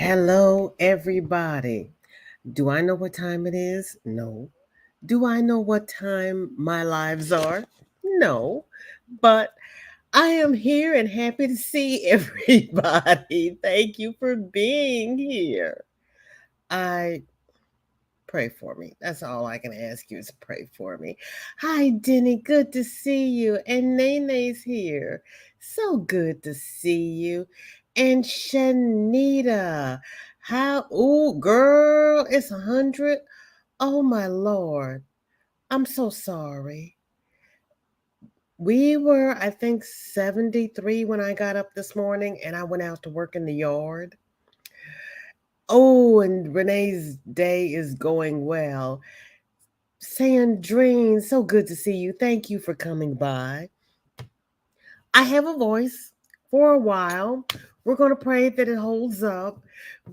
Hello, everybody. Do I know what time it is? No. Do I know what time my lives are? No. But I am here and happy to see everybody. Thank you for being here. I pray for me. That's all I can ask you is pray for me. Hi, Denny. Good to see you. And Nene's here. So good to see you. And Shanita. How? Ooh, girl, it's 100. Oh, my Lord. I'm so sorry. We were, I think, 73 when I got up this morning and I went out to work in the yard. Oh, and Renee's day is going well. Sandrine, so good to see you. Thank you for coming by. I have a voice for a while. We're going to pray that it holds up.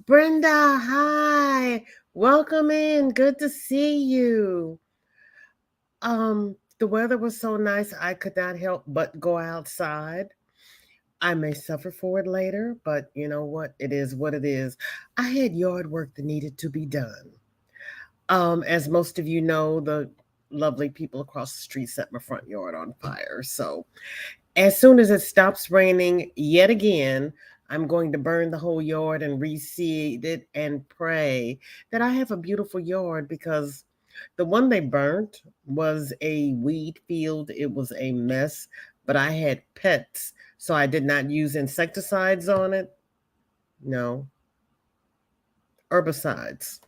Brenda, hi. Welcome in. Good to see you. The weather was so nice I could not help but go outside. I may suffer for it later, but you know what? It is what it is. I had yard work that needed to be done. As most of you know, the lovely people across the street set my front yard on fire. So, as soon as it stops raining yet again, I'm going to burn the whole yard and reseed it and pray that I have a beautiful yard because the one they burnt was a weed field. It was a mess, but I had pets, so I did not use insecticides on it. No, herbicides.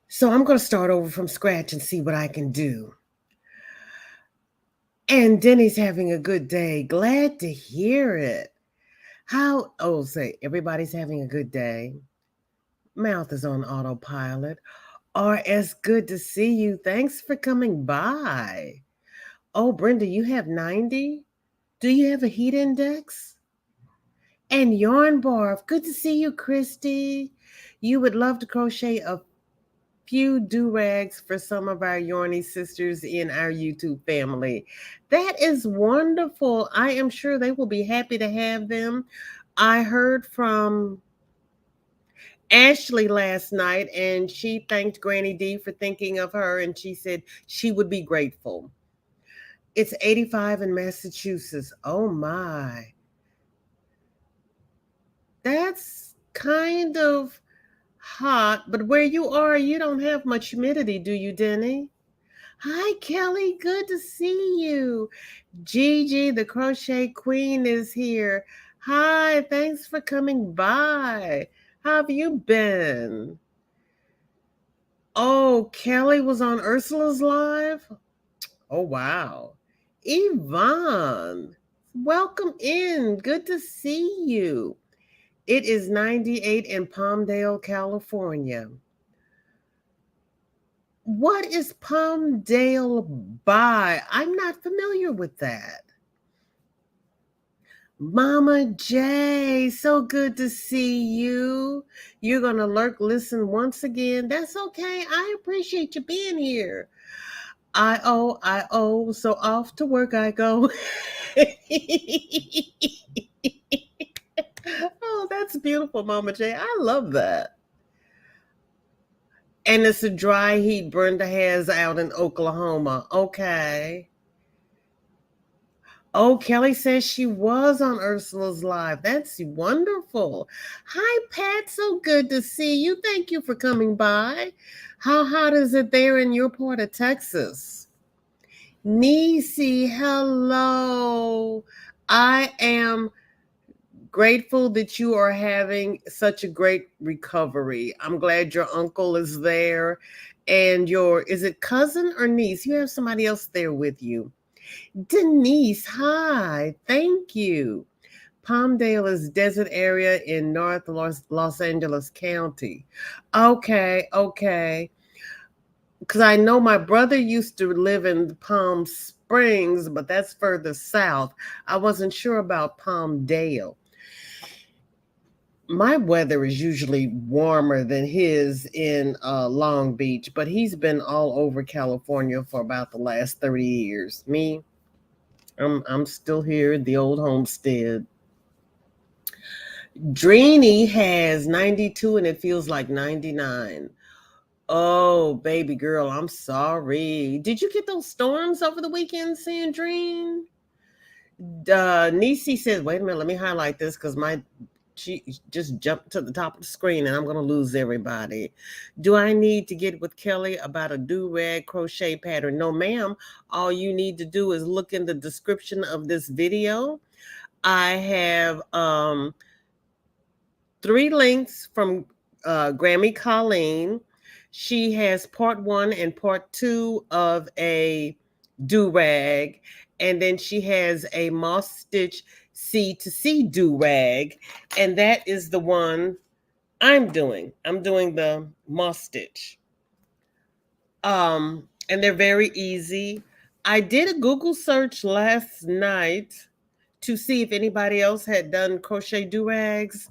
So I'm going to start over from scratch and see what I can do. And Denny's having a good day. Glad to hear it. Say, everybody's having a good day. Mouth is on autopilot. RS, good to see you. Thanks for coming by. Oh, Brenda, you have 90? Do you have a heat index? And Yarn Barf, good to see you, Christy. You would love to crochet a few do-rags for some of our Yarny sisters in our YouTube family. That is wonderful. I am sure they will be happy to have them. I heard from Ashley last night and she thanked Granny D for thinking of her and she said she would be grateful. It's 85 in Massachusetts. Oh my. That's kind of hot, but where you are, you don't have much humidity, do you, Denny? Hi, Kelly. Good to see you. Gigi, the crochet queen, is here. Hi, thanks for coming by. How have you been? Oh, Kelly was on Ursula's live? Oh, wow. Yvonne, welcome in. Good to see you. It is 98 in Palmdale, California. What is Palmdale by? I'm not familiar with that. Mama J, so good to see you. You're going to listen once again. That's okay. I appreciate you being here. So off to work I go. Oh, that's beautiful, Mama J. I love that. And it's a dry heat Brenda has out in Oklahoma. Okay. Oh, Kelly says she was on Ursula's live. That's wonderful. Hi, Pat. So good to see you. Thank you for coming by. How hot is it there in your part of Texas? Nisi, hello. I am grateful that you are having such a great recovery. I'm glad your uncle is there and is it cousin or niece? You have somebody else there with you. Denise, hi. Thank you. Palmdale is desert area in North Los Angeles County. Okay. Because I know my brother used to live in Palm Springs, but that's further south. I wasn't sure about Palmdale. My weather is usually warmer than his in Long Beach, but he's been all over California for about the last 30 years. Me, I'm still here at the old homestead. Dreamy has 92 and it feels like 99. Oh, baby girl, I'm sorry. Did you get those storms over the weekend, Sandrine? Nisi says, wait a minute, let me highlight this because she just jumped to the top of the screen and I'm going to lose everybody. Do I need to get with Kelly about a do-rag crochet pattern? No, ma'am. All you need to do is look in the description of this video. I have 3 links from Grammy Colleen. She has part 1 and part 2 of a do-rag, and then she has a moss stitch C to C do-rag, and that is the one I'm doing. I'm doing the moss stitch. And they're very easy. I did a Google search last night to see if anybody else had done crochet do-rags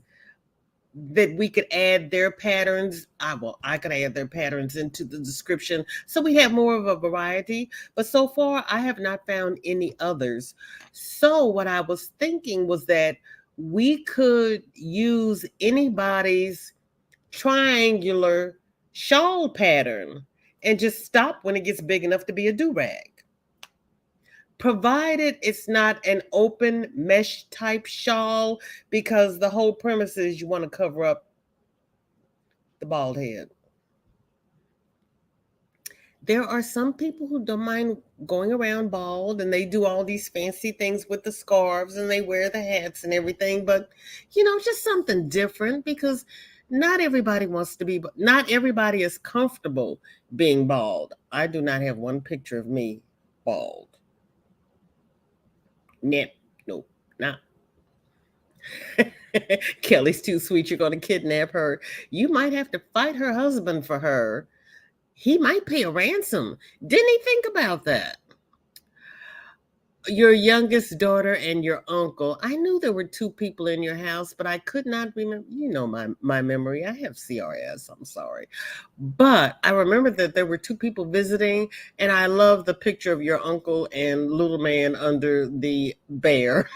that we could add their patterns. I could add their patterns into the description so we have more of a variety. But so far, I have not found any others. So what I was thinking was that we could use anybody's triangular shawl pattern and just stop when it gets big enough to be a do-rag. Provided it's not an open mesh type shawl, because the whole premise is you want to cover up the bald head. There are some people who don't mind going around bald and they do all these fancy things with the scarves and they wear the hats and everything, but just something different, because not everybody is comfortable being bald. I do not have one picture of me bald. Nope, not. Kelly's too sweet. You're going to kidnap her. You might have to fight her husband for her. He might pay a ransom. Didn't he think about that? Your youngest daughter and your uncle. I knew there were 2 people in your house, but I could not remember. My memory. I have CRS. I'm sorry. But I remember that there were 2 people visiting, and I love the picture of your uncle and little man under the bear.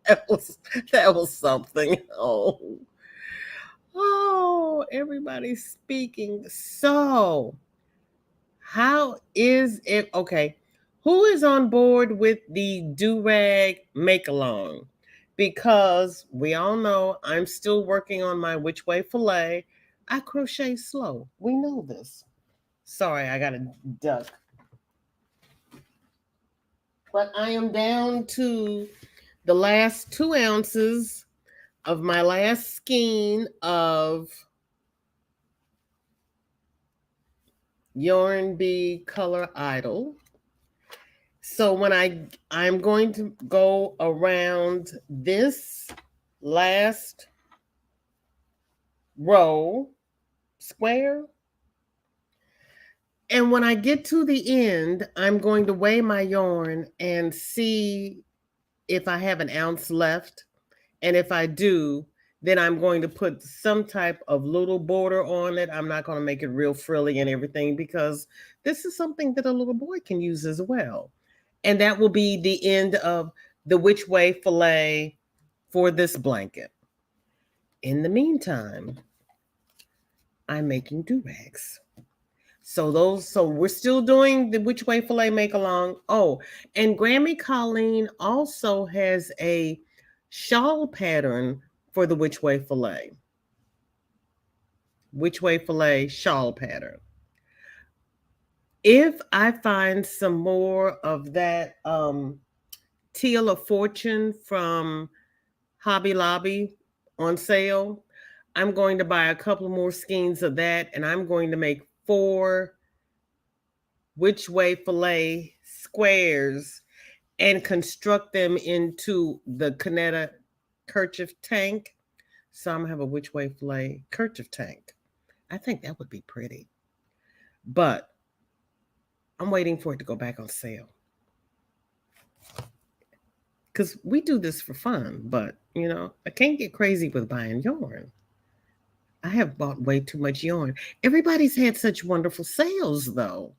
That was something. Oh, everybody's speaking. So, how is it? Okay, who is on board with the do-rag make-along? Because we all know I'm still working on my which way fillet. I crochet slow. We know this. Sorry, I got a duck. But I am down to the last 2 ounces of my last skein of Yarn Bee Color Idol. So when I'm going to go around this last row square, and when I get to the end, I'm going to weigh my yarn and see if I have an ounce left. And if I do, then I'm going to put some type of little border on it. I'm not going to make it real frilly and everything, because this is something that a little boy can use as well. And that will be the end of the which way fillet for this blanket. In the meantime, I'm making do-rags. So we're still doing the which way fillet make along. Oh, and Grammy Colleen also has a shawl pattern for the which way fillet. Which way fillet shawl pattern. If I find some more of that Teal of Fortune from Hobby Lobby on sale, I'm going to buy a couple more skeins of that, and I'm going to make 4 which way fillet squares and construct them into the Canetta kerchief tank. So I'm gonna have a which way fillet kerchief tank. I think that would be pretty, but I'm waiting for it to go back on sale, because we do this for fun, but I can't get crazy with buying yarn. I have bought way too much yarn. Everybody's had such wonderful sales, though.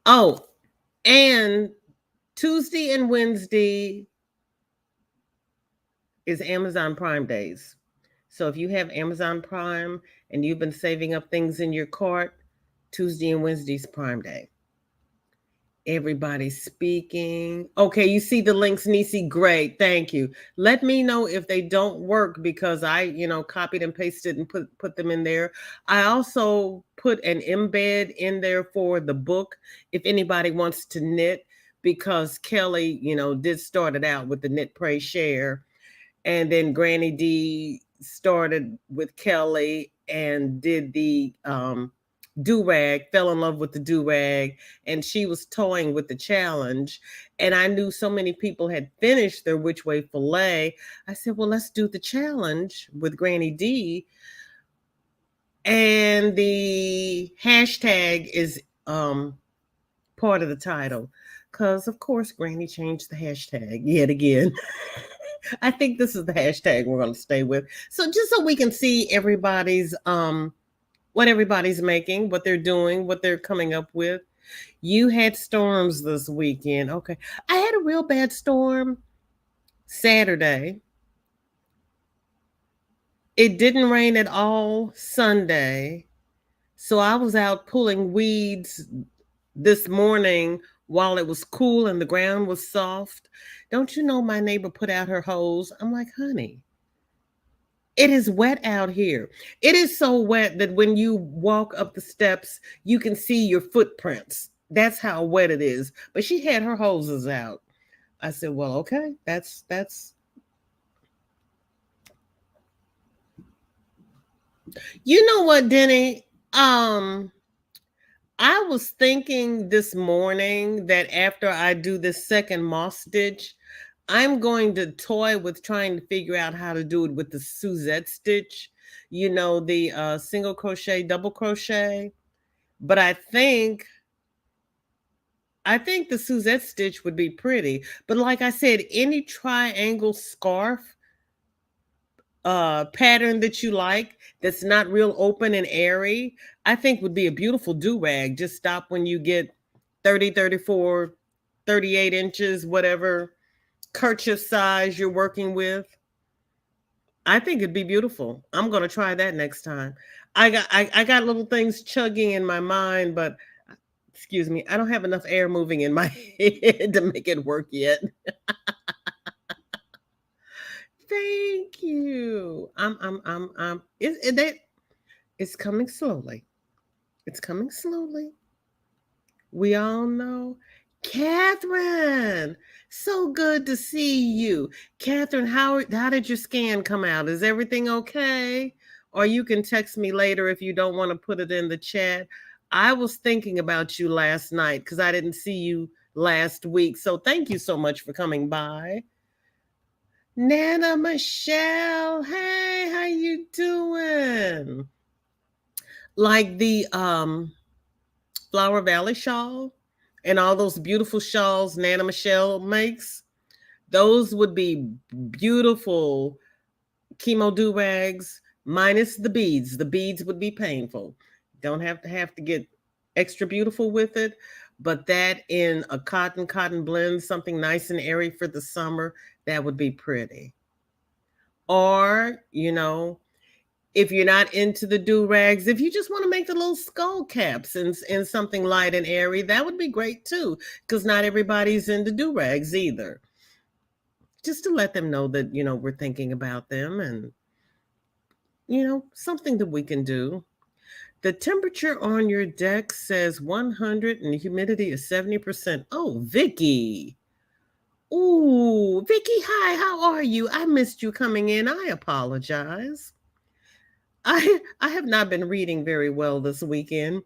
Oh, and Tuesday and Wednesday is Amazon Prime Days. So if you have Amazon Prime and you've been saving up things in your cart, Tuesday and Wednesday's Prime Day. Everybody's speaking. Okay, you see the links, Nisi. Great, thank you. Let me know if they don't work because I, copied and pasted and put them in there. I also put an embed in there for the book if anybody wants to knit because Kelly, did start it out with the Knit Pray Share, and then Granny D started with Kelly and did the do-rag, fell in love with the do-rag, and she was toying with the challenge. And I knew so many people had finished their which way fillet. I said, well, let's do the challenge with Granny D. And the hashtag is part of the title. Because, of course, Granny changed the hashtag yet again. I think this is the hashtag we're going to stay with. So just so we can see everybody's what everybody's making, what they're doing, what they're coming up with. You had storms this weekend. Okay. I had a real bad storm Saturday. It didn't rain at all Sunday. So I was out pulling weeds this morning while it was cool and the ground was soft. Don't you know my neighbor put out her hose? I'm like, honey, it is wet out here. It is so wet that when you walk up the steps, you can see your footprints. That's how wet it is. But she had her hoses out. I said, well, okay, that's. You know what, Denny? I was thinking this morning that after I do this second moss stitch, I'm going to toy with trying to figure out how to do it with the Suzette stitch, the single crochet, double crochet. But I think the Suzette stitch would be pretty. But like I said, any triangle scarf pattern that you like that's not real open and airy, I think would be a beautiful do-rag. Just stop when you get 30, 34, 38 inches, whatever kerchief size you're working with. I think it'd be beautiful. I'm going to try that next time. I got little things chugging in my mind, but excuse me, I don't have enough air moving in my head to make it work yet. Thank you. It's coming slowly. It's coming slowly. We all know. Catherine, so good to see you. Catherine, how did your scan come out? Is everything okay? Or you can text me later if you don't want to put it in the chat. I was thinking about you last night because I didn't see you last week. So thank you so much for coming by. Nana Michelle, hey, how you doing? Like the Flower Valley shawl and all those beautiful shawls Nana Michelle makes, those would be beautiful Chemo Do Rags minus the beads. The beads would be painful. Don't have to get extra beautiful with it, but that in a cotton blend, something nice and airy for the summer, that would be pretty. Or, if you're not into the do-rags, if you just want to make the little skull caps in something light and airy, that would be great too, because not everybody's into do-rags either. Just to let them know that, we're thinking about them and, something that we can do. The temperature on your deck says 100 and the humidity is 70%. Oh, Vicky. Ooh, Vicky, hi, how are you? I missed you coming in. I apologize. I have not been reading very well this weekend.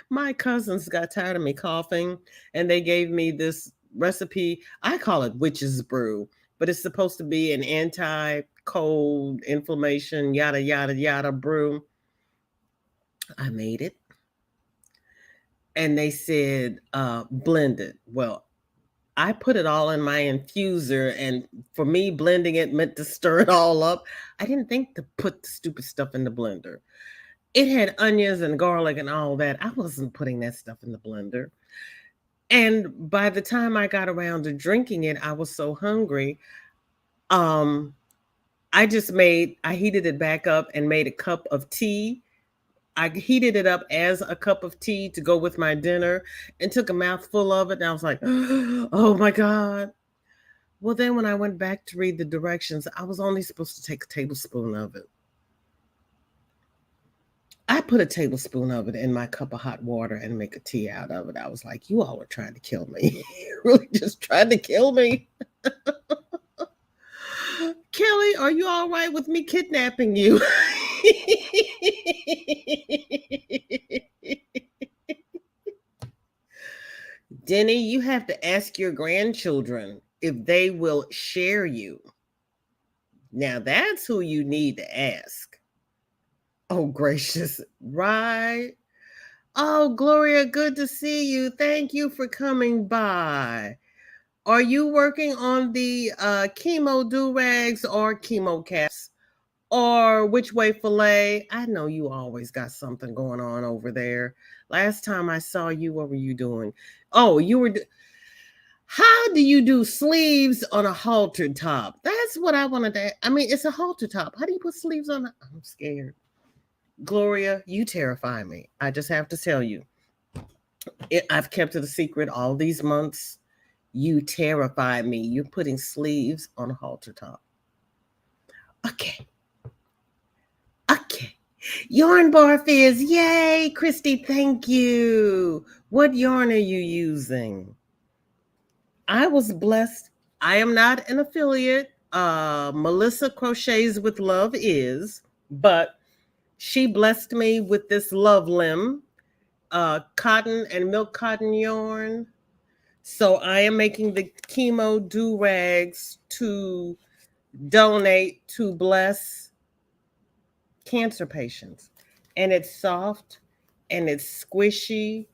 My cousins got tired of me coughing and they gave me this recipe. I call it witch's brew, but it's supposed to be an anti-cold, inflammation, yada, yada, yada brew. I made it. And they said, blend it. Well, I put it all in my infuser, and for me, blending it meant to stir it all up. I didn't think to put the stupid stuff in the blender. It had onions and garlic and all that. I wasn't putting that stuff in the blender. And by the time I got around to drinking it, I was so hungry. I heated it back up and made a cup of tea. I heated it up as a cup of tea to go with my dinner and took a mouthful of it. And I was like, oh my God. Well, then when I went back to read the directions, I was only supposed to take a tablespoon of it. I put a tablespoon of it in my cup of hot water and make a tea out of it. I was like, you all are trying to kill me. Really just trying to kill me. Kelly, are you all right with me kidnapping you? Denny, you have to ask your grandchildren if they will share you. Now that's who you need to ask. Oh, gracious. Right. Oh, Gloria, good to see you. Thank you for coming by. Are you working on the Chemo Do Rags or Chemo Caps? Or which way filet? I know you always got something going on over there. Last time I saw you, what were you doing? Oh, how do you do sleeves on a halter top? That's what I wanted to. I mean, it's a halter top. How do you put sleeves on? I'm scared. Gloria, you terrify me. I just have to tell you. I've kept it a secret all these months. You terrify me. You're putting sleeves on a halter top. Okay. Okay. Yarn bar fizz. Yay, Christy, thank you. What yarn are you using? I was blessed. I am not an affiliate. Melissa Crochets with Love is, but she blessed me with this love limb, cotton and milk cotton yarn. So I am making the Chemo Do Rags to donate to bless cancer patients. And it's soft and it's squishy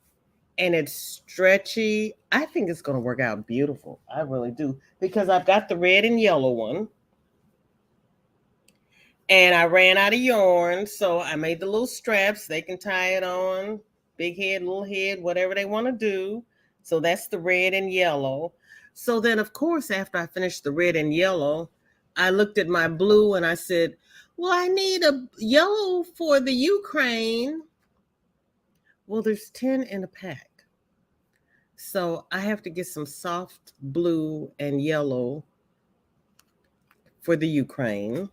and it's stretchy. I think it's going to work out beautiful. I really do. Because I've got the red and yellow one. And I ran out of yarn. So I made the little straps. They can tie it on. Big head, little head, whatever they want to do. So that's the red and yellow. So then, of course, after I finished the red and yellow, I looked at my blue and I said, well, I need a yellow for the Ukraine. Well, there's 10 in a pack. So I have to get some soft blue and yellow for the Ukraine.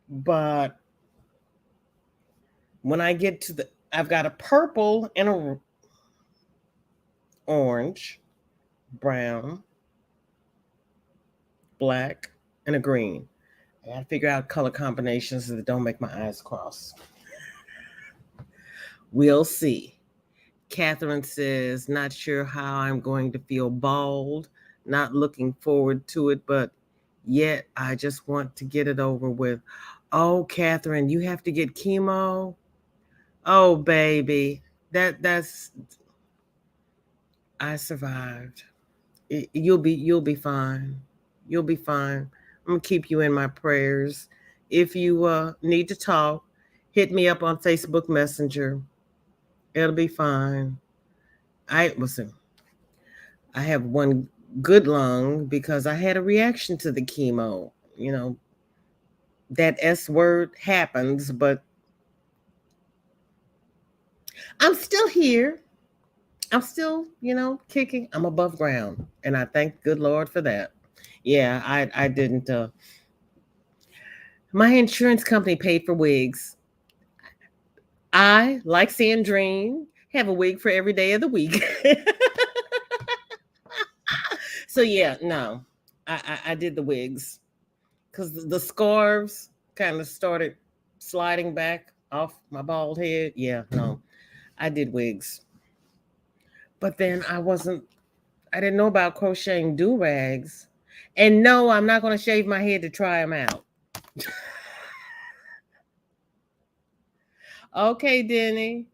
But when I get to I've got a purple and a orange, brown, black, and a green. I gotta figure out color combinations that don't make my eyes cross. We'll see. Catherine says, not sure how I'm going to feel bald, not looking forward to it, but yet I just want to get it over with. Oh, Catherine, you have to get chemo? Oh, baby, that's I survived. You'll be fine. You'll be fine. I'm gonna keep you in my prayers. If you need to talk, hit me up on Facebook Messenger. It'll be fine. I have one good lung because I had a reaction to the chemo. You know, that S word happens, but I'm still here. I'm still, kicking. I'm above ground. And I thank good Lord for that. Yeah, I didn't my insurance company paid for wigs. I, like Sandrine, have a wig for every day of the week. So yeah, no. I did the wigs. Because the scarves kind of started sliding back off my bald head. Yeah, no. I did wigs. But then I didn't know about crocheting do-rags. And no, I'm not going to shave my head to try them out. Okay, Denny.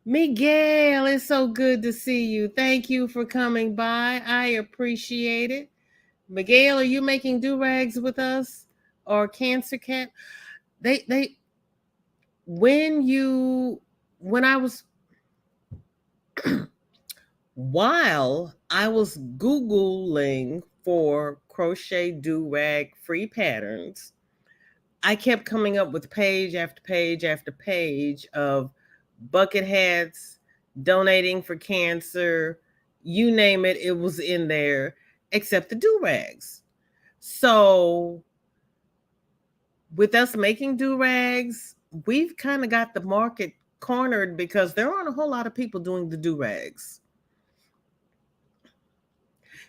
Miguel, it's so good to see you. Thank you for coming by. I appreciate it. Miguel, are you making do-rags with us? Or Cancer Cat? They when I was while I was Googling for Crochet Do Rag free patterns, I kept coming up with page after page after page of bucket hats, donating for cancer, you name it, it was in there, except the do rags. So, with us making do rags, we've kind of got the market cornered because there aren't a whole lot of people doing the do rags.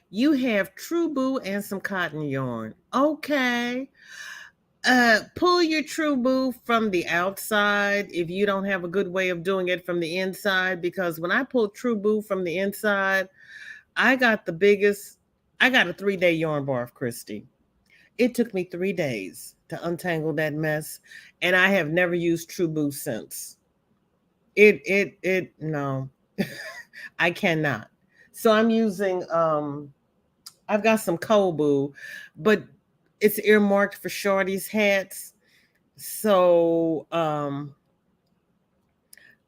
You have True Boo and some cotton yarn. Okay. Pull your True Boo from the outside if you don't have a good way of doing it from the inside, because when I pulled True Boo from the inside, I got the biggest, I got a 3-day yarn bar of Christy. It took me 3 days to untangle that mess, and I have never used True Boo since. No, I cannot. So I'm using, I've got some Kobu, but it's earmarked for Shorty's hats. So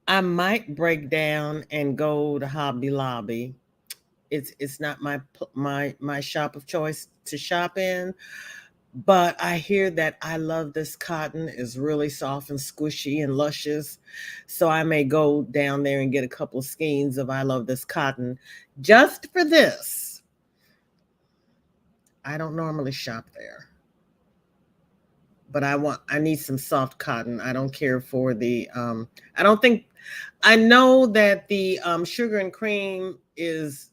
I might break down and go to Hobby Lobby. It's not my shop of choice to shop in, but I hear that I love this cotton is really soft and squishy and luscious. So I may go down there and get a couple of skeins of I love this cotton just for this. I don't normally shop there, but I need some soft cotton. I don't care for the I don't think I know that the sugar and cream is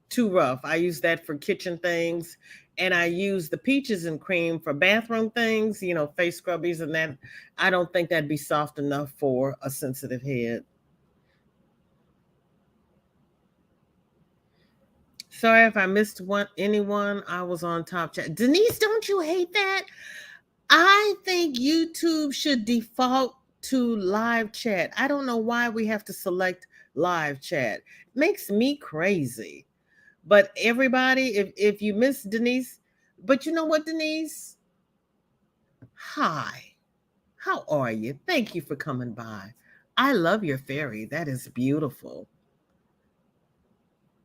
too rough. I use that for kitchen things, and I use the peaches and cream for bathroom things, face scrubbies and that. I don't think that'd be soft enough for a sensitive head. Sorry if I missed anyone. I was on top chat. Denise, don't you hate that? I think YouTube should default to live chat. I don't know why we have to select live chat. It makes me crazy. But everybody, if you miss Denise, but you know what, Denise? Hi. How are you? Thank you for coming by. I love your fairy. That is beautiful.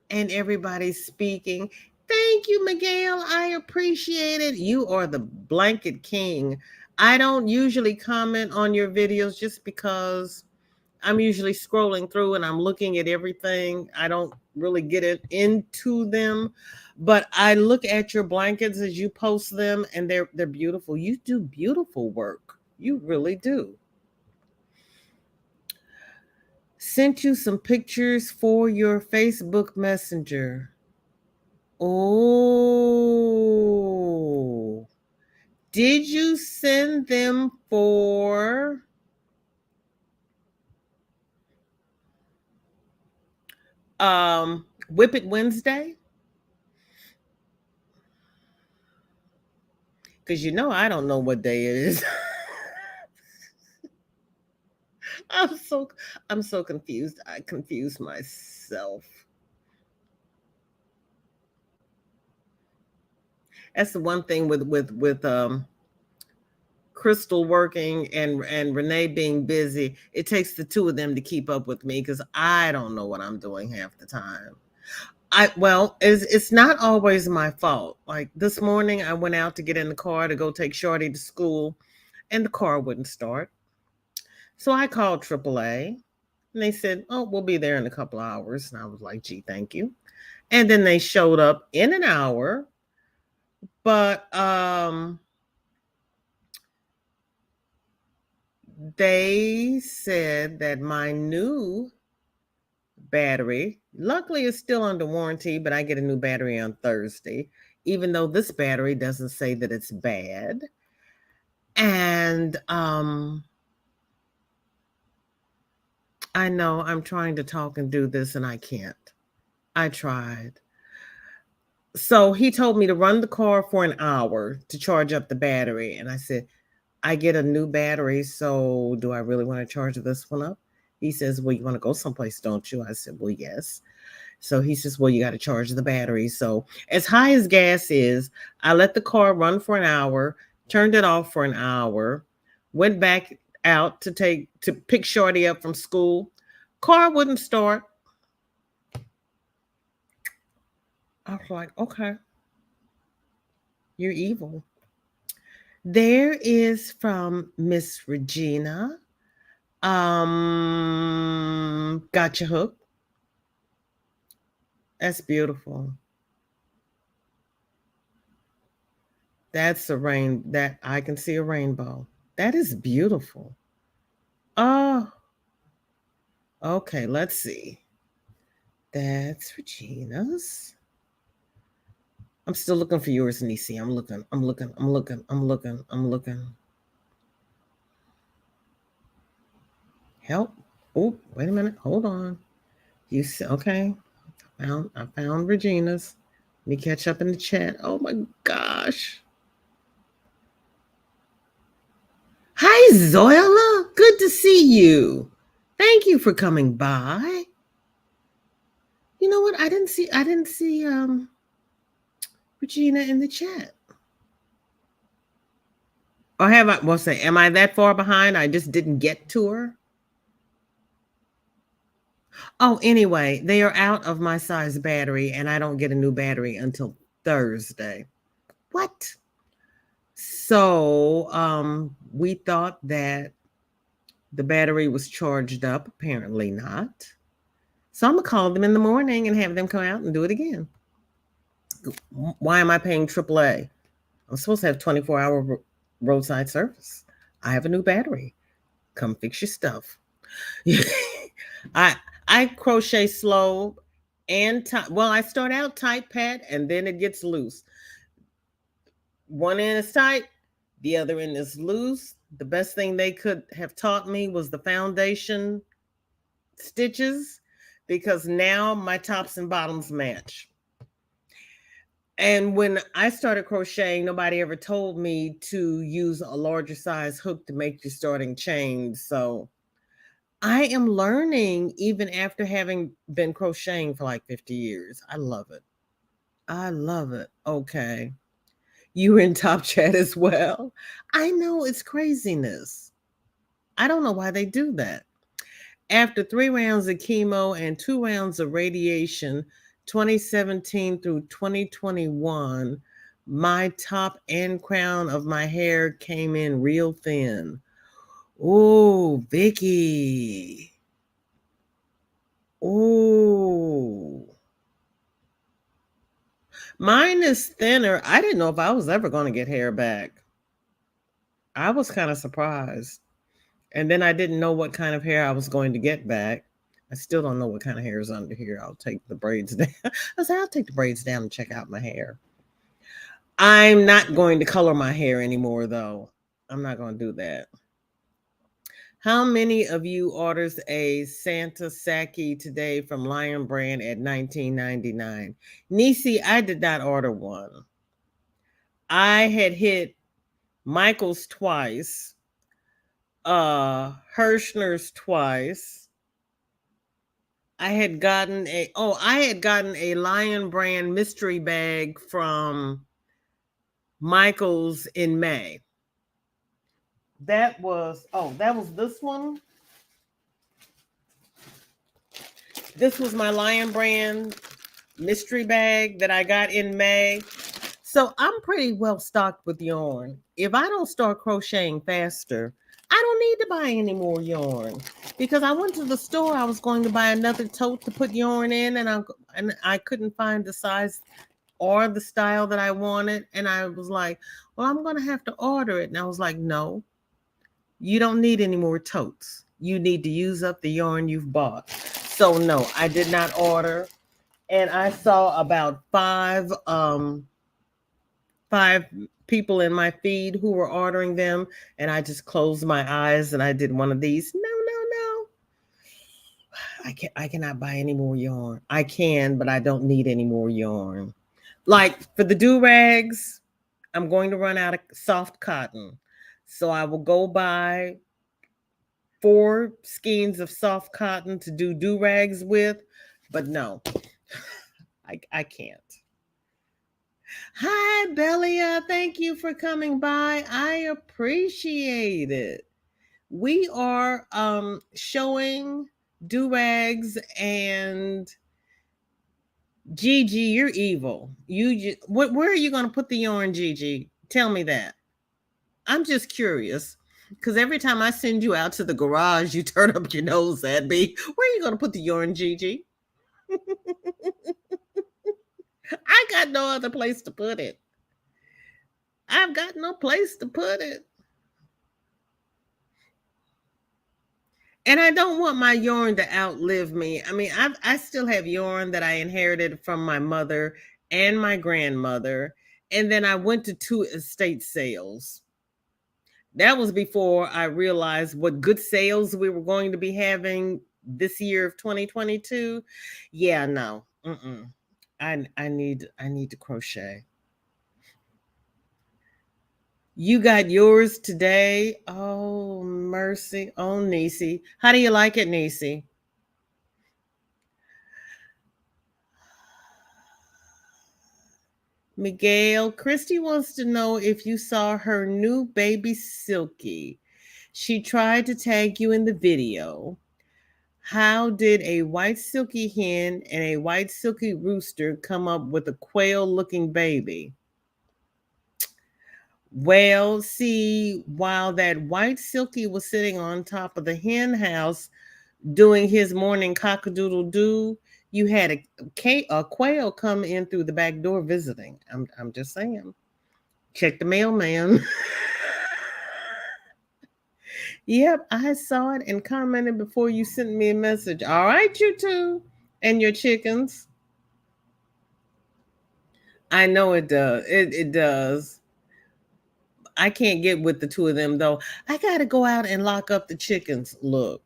And everybody's speaking. Thank you, Miguel. I appreciate it. You are the blanket king. I don't usually comment on your videos just because I'm usually scrolling through and I'm looking at everything. I don't really get it into them, but I look at your blankets as you post them, and they're beautiful. You do beautiful work. You really do. Sent you some pictures for your Facebook Messenger. Oh, did you send them for Whip It Wednesday? Because I don't know what day it is. I'm so confused. I confuse myself. That's the one thing with Crystal working and Renee being busy. It takes the two of them to keep up with me because I don't know what I'm doing half the time. It's not always my fault. Like this morning, I went out to get in the car to go take Shorty to school, and the car wouldn't start. So I called AAA, and they said, "Oh, we'll be there in a couple of hours." And I was like, "Gee, thank you." And then they showed up in an hour, but they said that my new battery, luckily, is still under warranty, but I get a new battery on Thursday, even though this battery doesn't say that it's bad. And I know I'm trying to talk and do this, and I can't. I tried. So he told me to run the car for an hour to charge up the battery. And I said, I get a new battery, so do I really want to charge this one up? He says, well, you want to go someplace, don't you? I said, well, yes. So he says, well, you got to charge the battery. So as high as gas is, I let the car run for an hour, turned it off for an hour, went back out to pick Shorty up from school. Car wouldn't start. I was like, okay. You're evil. There is from Miss Regina. Gotcha hook. That's beautiful. That's a that I can see a rainbow. That is beautiful. Oh, okay, let's see. That's Regina's. I'm still looking for yours, Nisi. I'm looking. Help. Oh, wait a minute. Hold on. You see, okay. I found Regina's. Let me catch up in the chat. Oh my gosh. Hi Zoila. Good to see you. Thank you for coming by. You know what? I didn't see Regina in the chat. Or have I well say, am I that far behind? I just didn't get to her. Oh, anyway, they are out of my size battery, and I don't get a new battery until Thursday. What? So we thought that the battery was charged up. Apparently not. So I'm gonna call them in the morning and have them come out and do it again. Why am I paying AAA? I'm supposed to have 24-hour roadside service. I have a new battery. Come fix your stuff. I I crochet slow and tight. Well, I start out tight, Pat, and then it gets loose. One end is tight, the other end is loose. The best thing they could have taught me was the foundation stitches, because now my tops and bottoms match. And when I started crocheting, nobody ever told me to use a larger size hook to make your starting chain. So I am learning even after having been crocheting for like 50 years. I love it. I love it. Okay. You were in top chat as well. I know it's craziness. I don't know why they do that. After 3 rounds of chemo and 2 rounds of radiation, 2017 through 2021, my top and crown of my hair came in real thin. Oh, Vicky. Oh. Mine is thinner. I didn't know if I was ever going to get hair back. I was kind of surprised. And then I didn't know what kind of hair I was going to get back. I still don't know what kind of hair is under here. I'll take the braids down. I'll take the braids down and check out my hair. I'm not going to color my hair anymore, though. I'm not going to do that. How many of you orders a Santa Saki today from Lion Brand at $19.99? Nisi, I did not order one. I had hit Michael's twice, Hirschner's twice. I had gotten a Lion Brand mystery bag from Michael's in May. That was this one. This was my Lion Brand mystery bag that I got in May. So I'm pretty well stocked with yarn. If I don't start crocheting faster, I don't need to buy any more yarn, because I went to the store. I was going to buy another tote to put yarn in, and I couldn't find the size or the style that I wanted. And I was like, well, I'm going to have to order it. And I was like, no, you don't need any more totes. You need to use up the yarn you've bought. So no, I did not order. And I saw about five people in my feed who were ordering them, and I just closed my eyes and I did one of these. No. I cannot buy any more yarn. I can, but I don't need any more yarn. Like for the do-rags, I'm going to run out of soft cotton. So I will go buy 4 skeins of soft cotton to do do-rags with, but no, I can't. Hi, Belia. Thank you for coming by. I appreciate it. We are showing do-rags and Gigi, you're evil. Where are you going to put the yarn, Gigi? Tell me that. I'm just curious. Because every time I send you out to the garage, you turn up your nose at me. Where are you going to put the yarn, Gigi? I got no other place to put it. I've got no place to put it. And I don't want my yarn to outlive me. I mean, I still have yarn that I inherited from my mother and my grandmother. And then I went to 2 estate sales. That was before I realized what good sales we were going to be having this year of 2022. Yeah, no. Mm-mm. I need to crochet. You got yours today. Oh, mercy. Oh, Niecy. How do you like it, Niecy? Miguel, Christy wants to know if you saw her new baby Silky. She tried to tag you in the video. How did a white silky hen and a white silky rooster come up with a quail looking baby? Well, see, while that white silky was sitting on top of the hen house doing his morning cock-a-doodle doo, you had a quail come in through the back door visiting. I'm just saying. Check the mailman. Yep, I saw it and commented before you sent me a message. All right, you two and your chickens. I know it does. It does. I can't get with the two of them though. I got to go out and lock up the chickens. Look,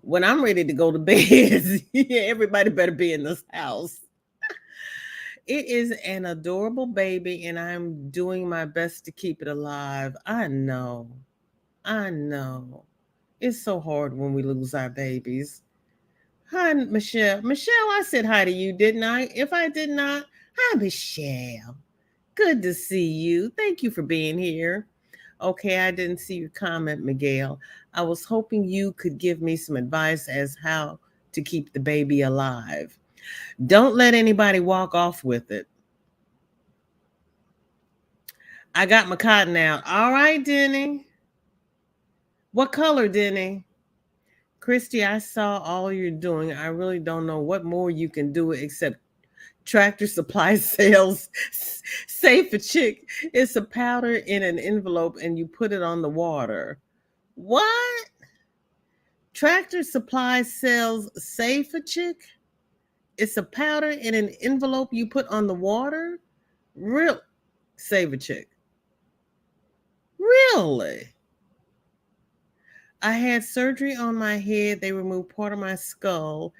when I'm ready to go to bed, everybody better be in this house. It is an adorable baby, and I'm doing my best to keep it alive. I know. I know. It's so hard when we lose our babies. Hi, Michelle. Michelle, I said hi to you, didn't I? If I did not, hi, Michelle. Good to see you. Thank you for being here. Okay, I didn't see your comment, Miguel. I was hoping you could give me some advice as how to keep the baby alive. Don't let anybody walk off with it. I got my cotton out. All right, Denny. What color, Denny? Christy, I saw all you're doing. I really don't know what more you can do except Tractor Supply sales. Safe a chick. It's a powder in an envelope and you put it on the water. What? Tractor Supply sells Safe a chick? It's a powder in an envelope you put on the water? Real Save a chick. Really? I had surgery on my head. They removed part of my skull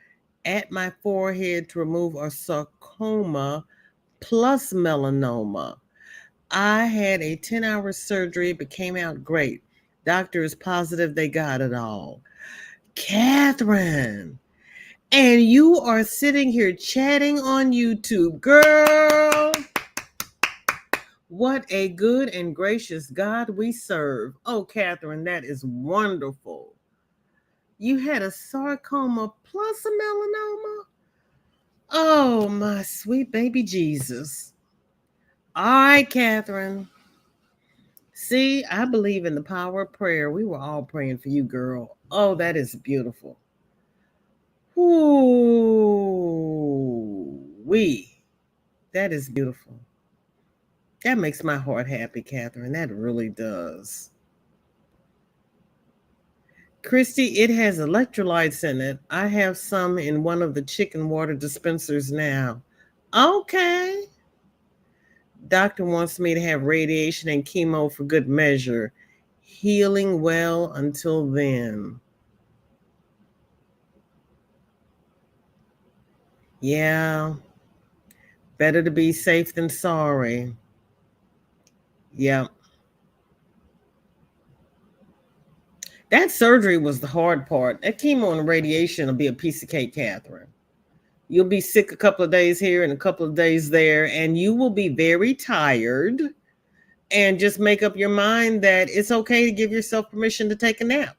at my forehead to remove a sarcoma plus melanoma. I had a 10-hour surgery, but came out great. Doctor is positive they got it all. Catherine, and you are sitting here chatting on YouTube. Girl, what a good and gracious God we serve. Oh, Catherine, that is wonderful. You had a sarcoma plus a melanoma? Oh, my sweet baby Jesus. All right, Catherine. See, I believe in the power of prayer. We were all praying for you, girl. Oh, that is beautiful. Ooh, that is beautiful. That makes my heart happy, Catherine. That really does. Christy, it has electrolytes in it. I have some in one of the chicken water dispensers now. Okay. Doctor wants me to have radiation and chemo for good measure. Healing well until then. Yeah. Better to be safe than sorry. Yeah. That surgery was the hard part. That chemo and radiation will be a piece of cake, Catherine. You'll be sick a couple of days here and a couple of days there, and you will be very tired. And just make up your mind that it's okay to give yourself permission to take a nap.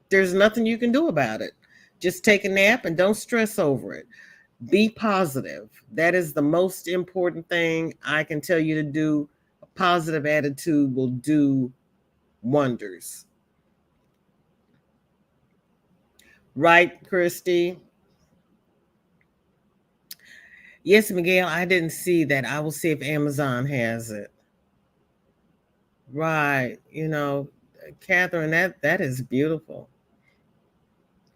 There's nothing you can do about it. Just take a nap and don't stress over it. Be positive. That is the most important thing I can tell you to do. A positive attitude will do wonders. Right, Christy? Yes, Miguel, I didn't see that. I will see if Amazon has it. Right. Catherine, that is beautiful.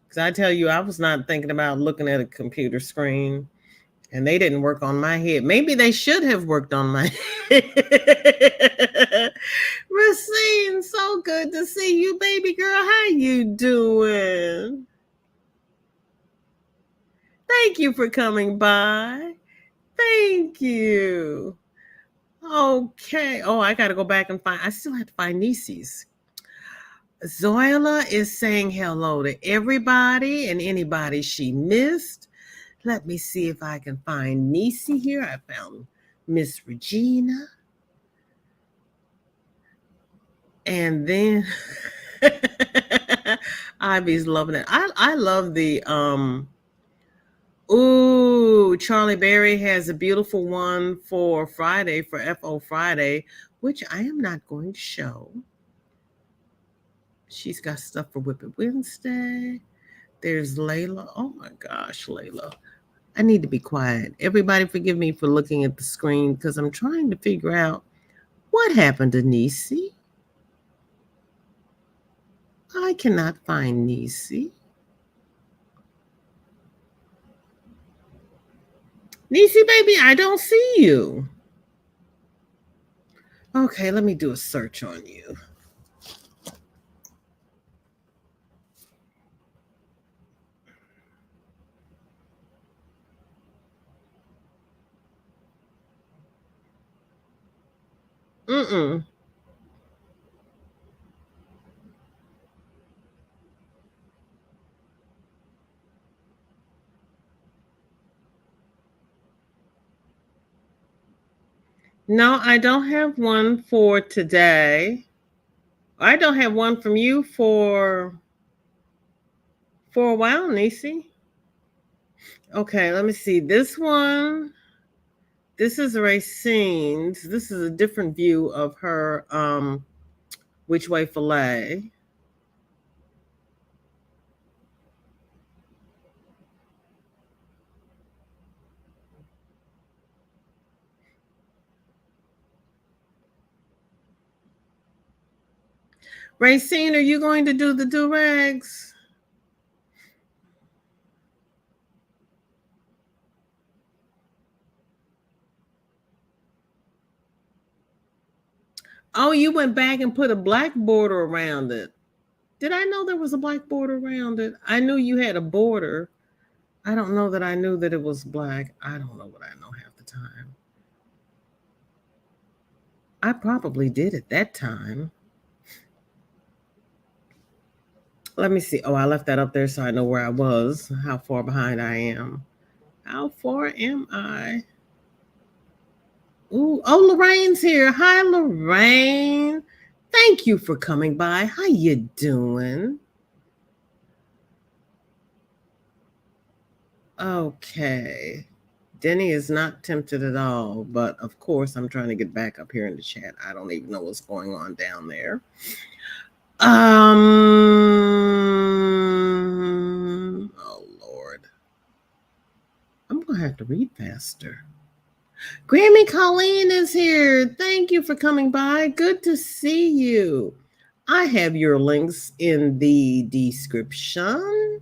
Because I tell you, I was not thinking about looking at a computer screen, and they didn't work on my head. Maybe they should have worked on my head. Racine, so good to see you, baby girl. How you doing? Thank you for coming by. Thank you. Okay. Oh, I got to go back and find. I still have to find Nisi's. Zoila is saying hello to everybody and anybody she missed. Let me see if I can find Nisi here. I found Miss Regina. And then Ivy's loving it. I love the Charlie Berry has a beautiful one for Friday, for FO Friday, which I am not going to show. She's got stuff for Whip It Wednesday. There's Layla. Oh my gosh, Layla. I need to be quiet. Everybody forgive me for looking at the screen because I'm trying to figure out what happened to Nisi. I cannot find Nisi. Nisi, baby, I don't see you. Okay, let me do a search on you. Mm-mm. No, I don't have one for today. I don't have one from you for a while, Nisi. Okay, let me see. This one, this is Racine's. This is a different view of her Which Way Filet. Racine, are you going to do the do-rags? Oh, you went back and put a black border around it. Did I know there was a black border around it? I knew you had a border. I don't know that I knew that it was black. I don't know what I know half the time. I probably did at that time. Let me see. Oh, I left that up there so I know where I was, how far behind I am. How far am I? Ooh, oh, Lorraine's here. Hi, Lorraine. Thank you for coming by. How you doing? Okay. Denny is not tempted at all, but of course, I'm trying to get back up here in the chat. I don't even know what's going on down there. Oh Lord. I'm gonna have to read faster. Grammy Colleen is here. Thank you for coming by. Good to see you. I have your links in the description.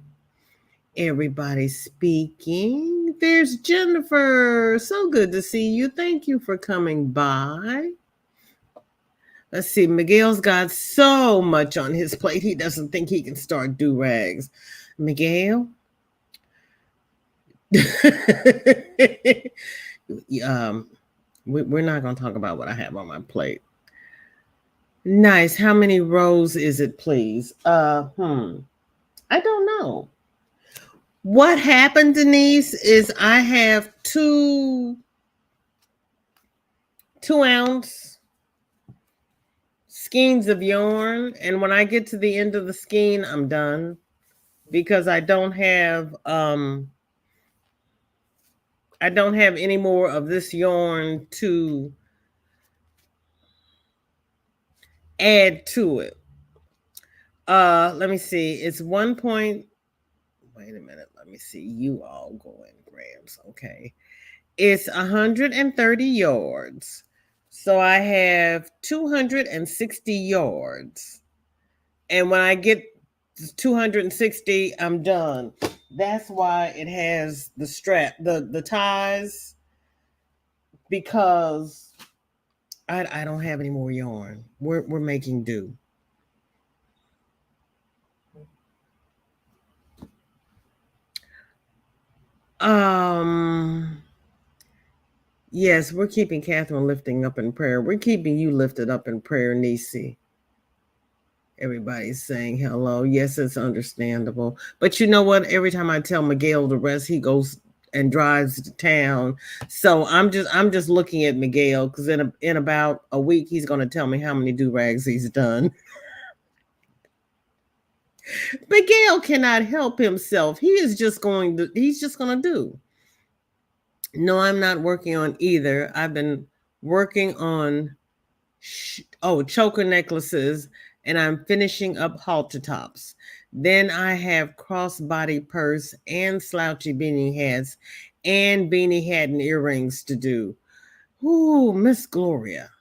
Everybody speaking. There's Jennifer. So good to see you. Thank you for coming by. Let's see. Miguel's got so much on his plate. He doesn't think he can start do-rags. Miguel? We're not going to talk about what I have on my plate. Nice. How many rows is it, please? I don't know. What happened, Denise, is I have 2-ounce skeins of yarn, and when I get to the end of the skein, I'm done because I don't have I don't have any more of this yarn to add to it. Let me see. It's 1 point. Wait a minute. Let me see. You all go in grams. Okay. It's 130 yards. So I have 260 yards. And when I get 260, I'm done. That's why it has the strap, the ties, because I don't have any more yarn. We're making do. Um yes, we're keeping Catherine lifting up in prayer. We're keeping you lifted up in prayer, Nisi. Everybody's saying hello. Yes, it's understandable. But you know what? Every time I tell Miguel to rest, he goes and drives to town. So I'm just looking at Miguel because in about a week he's going to tell me how many do rags he's done. Miguel cannot help himself. He's just going to do. No, I'm not working on either. I've been working on choker necklaces, and I'm finishing up halter tops. Then I have crossbody purse and slouchy beanie hats and beanie hat and earrings to do. Ooh, Miss Gloria.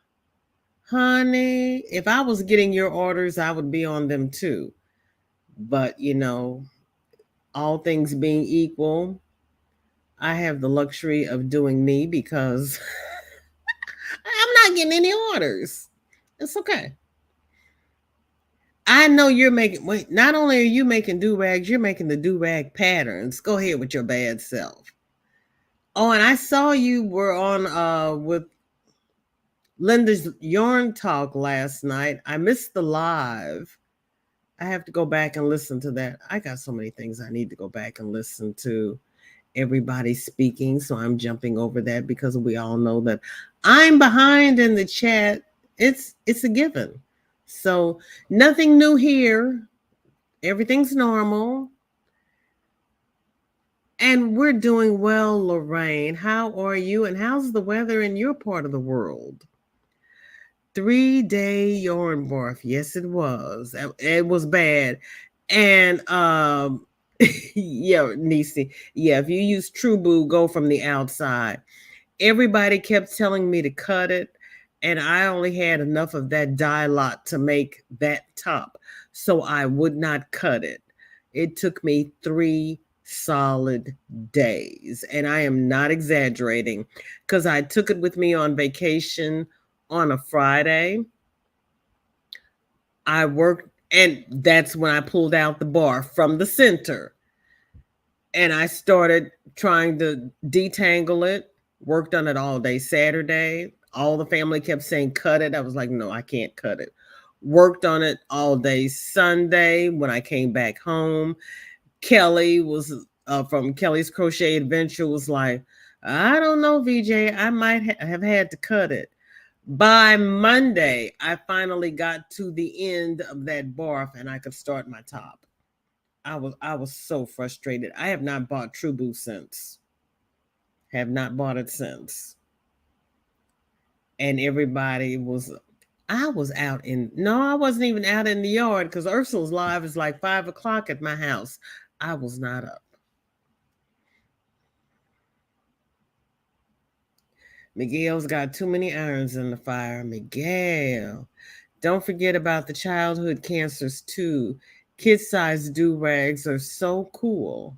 Honey, if I was getting your orders, I would be on them too. But, all things being equal, I have the luxury of doing me because I'm not getting any orders. It's okay. I know you're making, wait, not only are you making do rags, you're making the do rag patterns. Go ahead with your bad self. Oh, and I saw you were on with Linda's yarn talk last night. I missed the live. I have to go back and listen to that. I got so many things I need to go back and listen to. Everybody speaking, so I'm jumping over that because we all know that I'm behind in the chat. It's a given. So nothing new here. Everything's normal. And we're doing well, Lorraine. How are you? And how's the weather in your part of the world? 3-day yarn barf. Yes, it was. It was bad. And yeah, Nisi. Yeah, if you use True Boo, go from the outside. Everybody kept telling me to cut it, and I only had enough of that dye lot to make that top, so I would not cut it. It took me 3 solid days, and I am not exaggerating because I took it with me on vacation on a Friday. I worked, and that's when I pulled out the bar from the center, and I started trying to detangle it. Worked on it all day Saturday. All the family kept saying, cut it. I was like, no, I can't cut it. Worked on it all day Sunday. When I came back home, Kelly was from Kelly's Crochet Adventure was like, I don't know, VJ, I might have had to cut it. By Monday, I finally got to the end of that barf and I could start my top. I was so frustrated. I have not bought True Boo since. Have not bought it since. And everybody was, I was out in, no, I wasn't even out in the yard because Ursula's live is like 5 o'clock at my house. I was not up. Miguel's got too many irons in the fire. Miguel. Don't forget about the childhood cancers too. Kid-sized do-rags are so cool.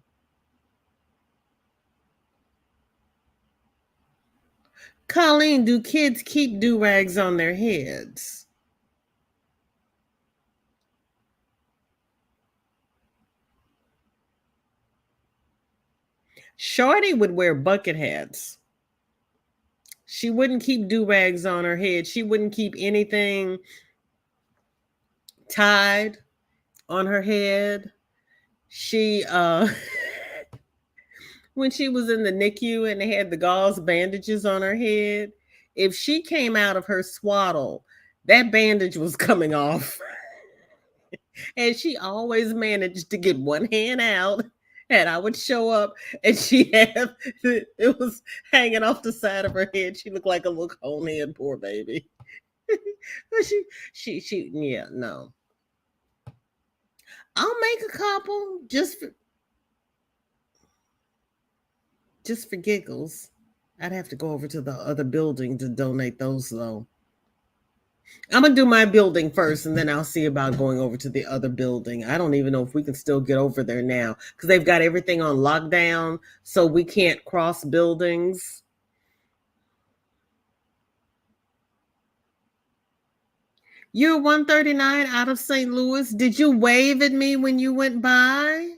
Colleen, do kids keep do-rags on their heads? Shorty would wear bucket hats. She wouldn't keep do-rags on her head. She wouldn't keep anything tied on her head. She when she was in the NICU and they had the gauze bandages on her head, if she came out of her swaddle, that bandage was coming off. And she always managed to get one hand out And I would show up and she had it was hanging off the side of her head. She looked like a little cone head, poor baby. But she yeah, no. I'll make a couple just for giggles. I'd have to go over to the other building to donate those though. I'm gonna do my building first, and then I'll see about going over to the other building. I don't even know if we can still get over there now because they've got everything on lockdown, so we can't cross buildings. You're 139 out of St. Louis. Did you wave at me when you went by?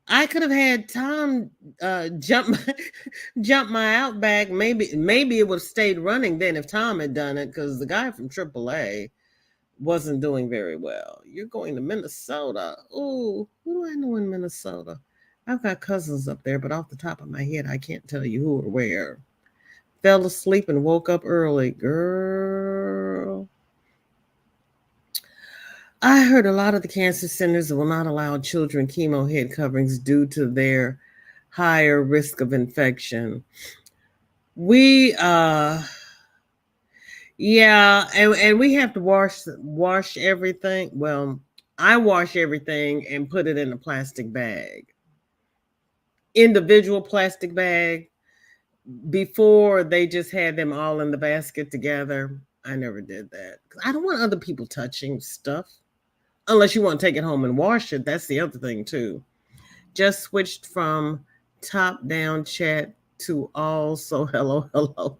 I could have had Tom jump jump my Outback. Maybe it would have stayed running then if Tom had done it because the guy from AAA wasn't doing very well. You're going to Minnesota. Ooh, who do I know in Minnesota? I've got cousins up there, but off the top of my head, I can't tell you who or where. Fell asleep and woke up early. Girl. I heard a lot of the cancer centers will not allow children chemo head coverings due to their higher risk of infection. We Yeah, and we have to wash everything. Well, I wash everything and put it in a plastic bag. Individual plastic bag. Before they just had them all in the basket together. I never did that. I don't want other people touching stuff. Unless you want to take it home and wash it. That's the other thing too. Just switched from top down chat to all. So hello, hello.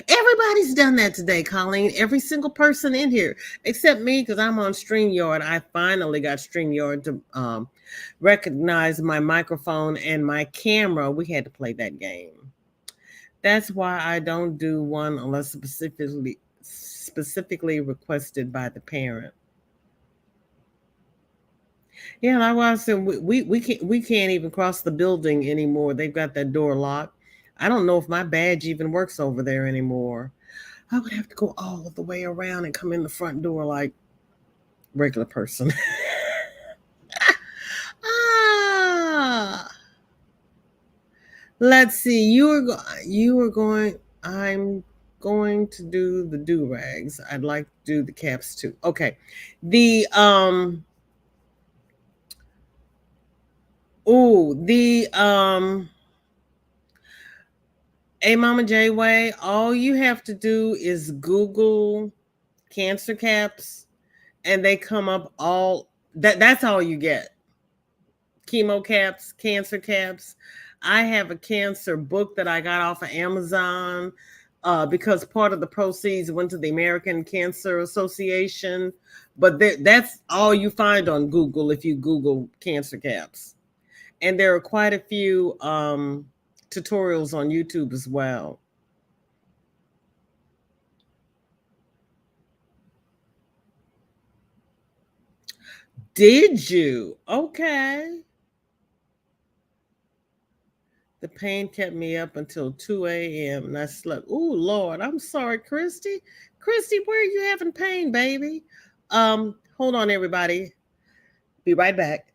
Everybody's done that today, Colleen. Every single person in here, except me, because I'm on StreamYard. I finally got StreamYard to recognize my microphone and my camera. We had to play that game. That's why I don't do one unless specifically requested by the parent. Yeah, like I said, we can't even cross the building anymore. They've got that door locked. I don't know if my badge even works over there anymore. I would have to go all the way around and come in the front door like regular person. ah, let's see. You were going. I'm going to do the do rags. I'd like to do the caps too. Okay, the the Hey, Mama J Way, all you have to do is Google cancer caps and they come up all that's all you get. Chemo caps, cancer caps. I have a cancer book that I got off of Amazon because part of the proceeds went to the American Cancer Association. But that's all you find on Google if you Google cancer caps. And there are quite a few tutorials on YouTube as well. Did you? Okay. The pain kept me up until 2 a.m. and I slept. Oh Lord, I'm sorry, Christy. Christy, where are you having pain, baby? Hold on, everybody. Be right back.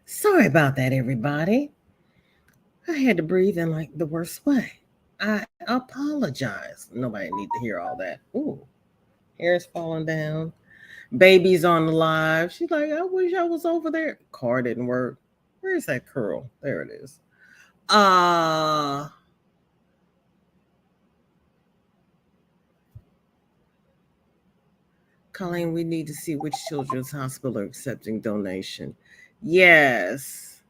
Sorry about that, everybody. I had to breathe in like the worst way. I apologize. Nobody need to hear all that. Ooh, hair's falling down. Baby's on the live. She's like, I wish I was over there. Car didn't work. Where's that curl? There it is. Uh Colleen, we need to see which children's hospital are accepting donation. Yes.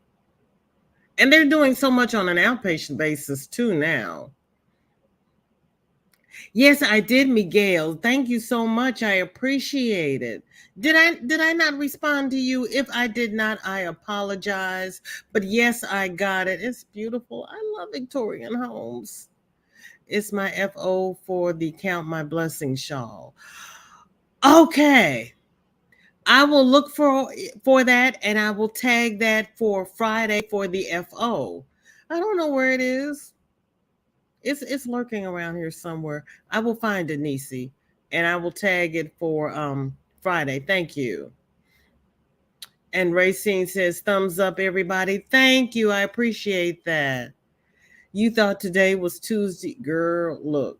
And they're doing so much on an outpatient basis too now. Yes, I did, Miguel. Thank you so much. I appreciate it. Did I not respond to you? If I did not, I apologize. But yes, I got it. It's beautiful. I love Victorian homes. It's my FO for the Count My Blessing shawl. Okay. I will look for that and I will tag that for Friday for the FO. I don't know where it is. It's lurking around here somewhere. I will find it, Nisi, and I will tag it for Friday. Thank you. And Racine says thumbs up, everybody. Thank you. I appreciate that. You thought today was Tuesday, girl. Look,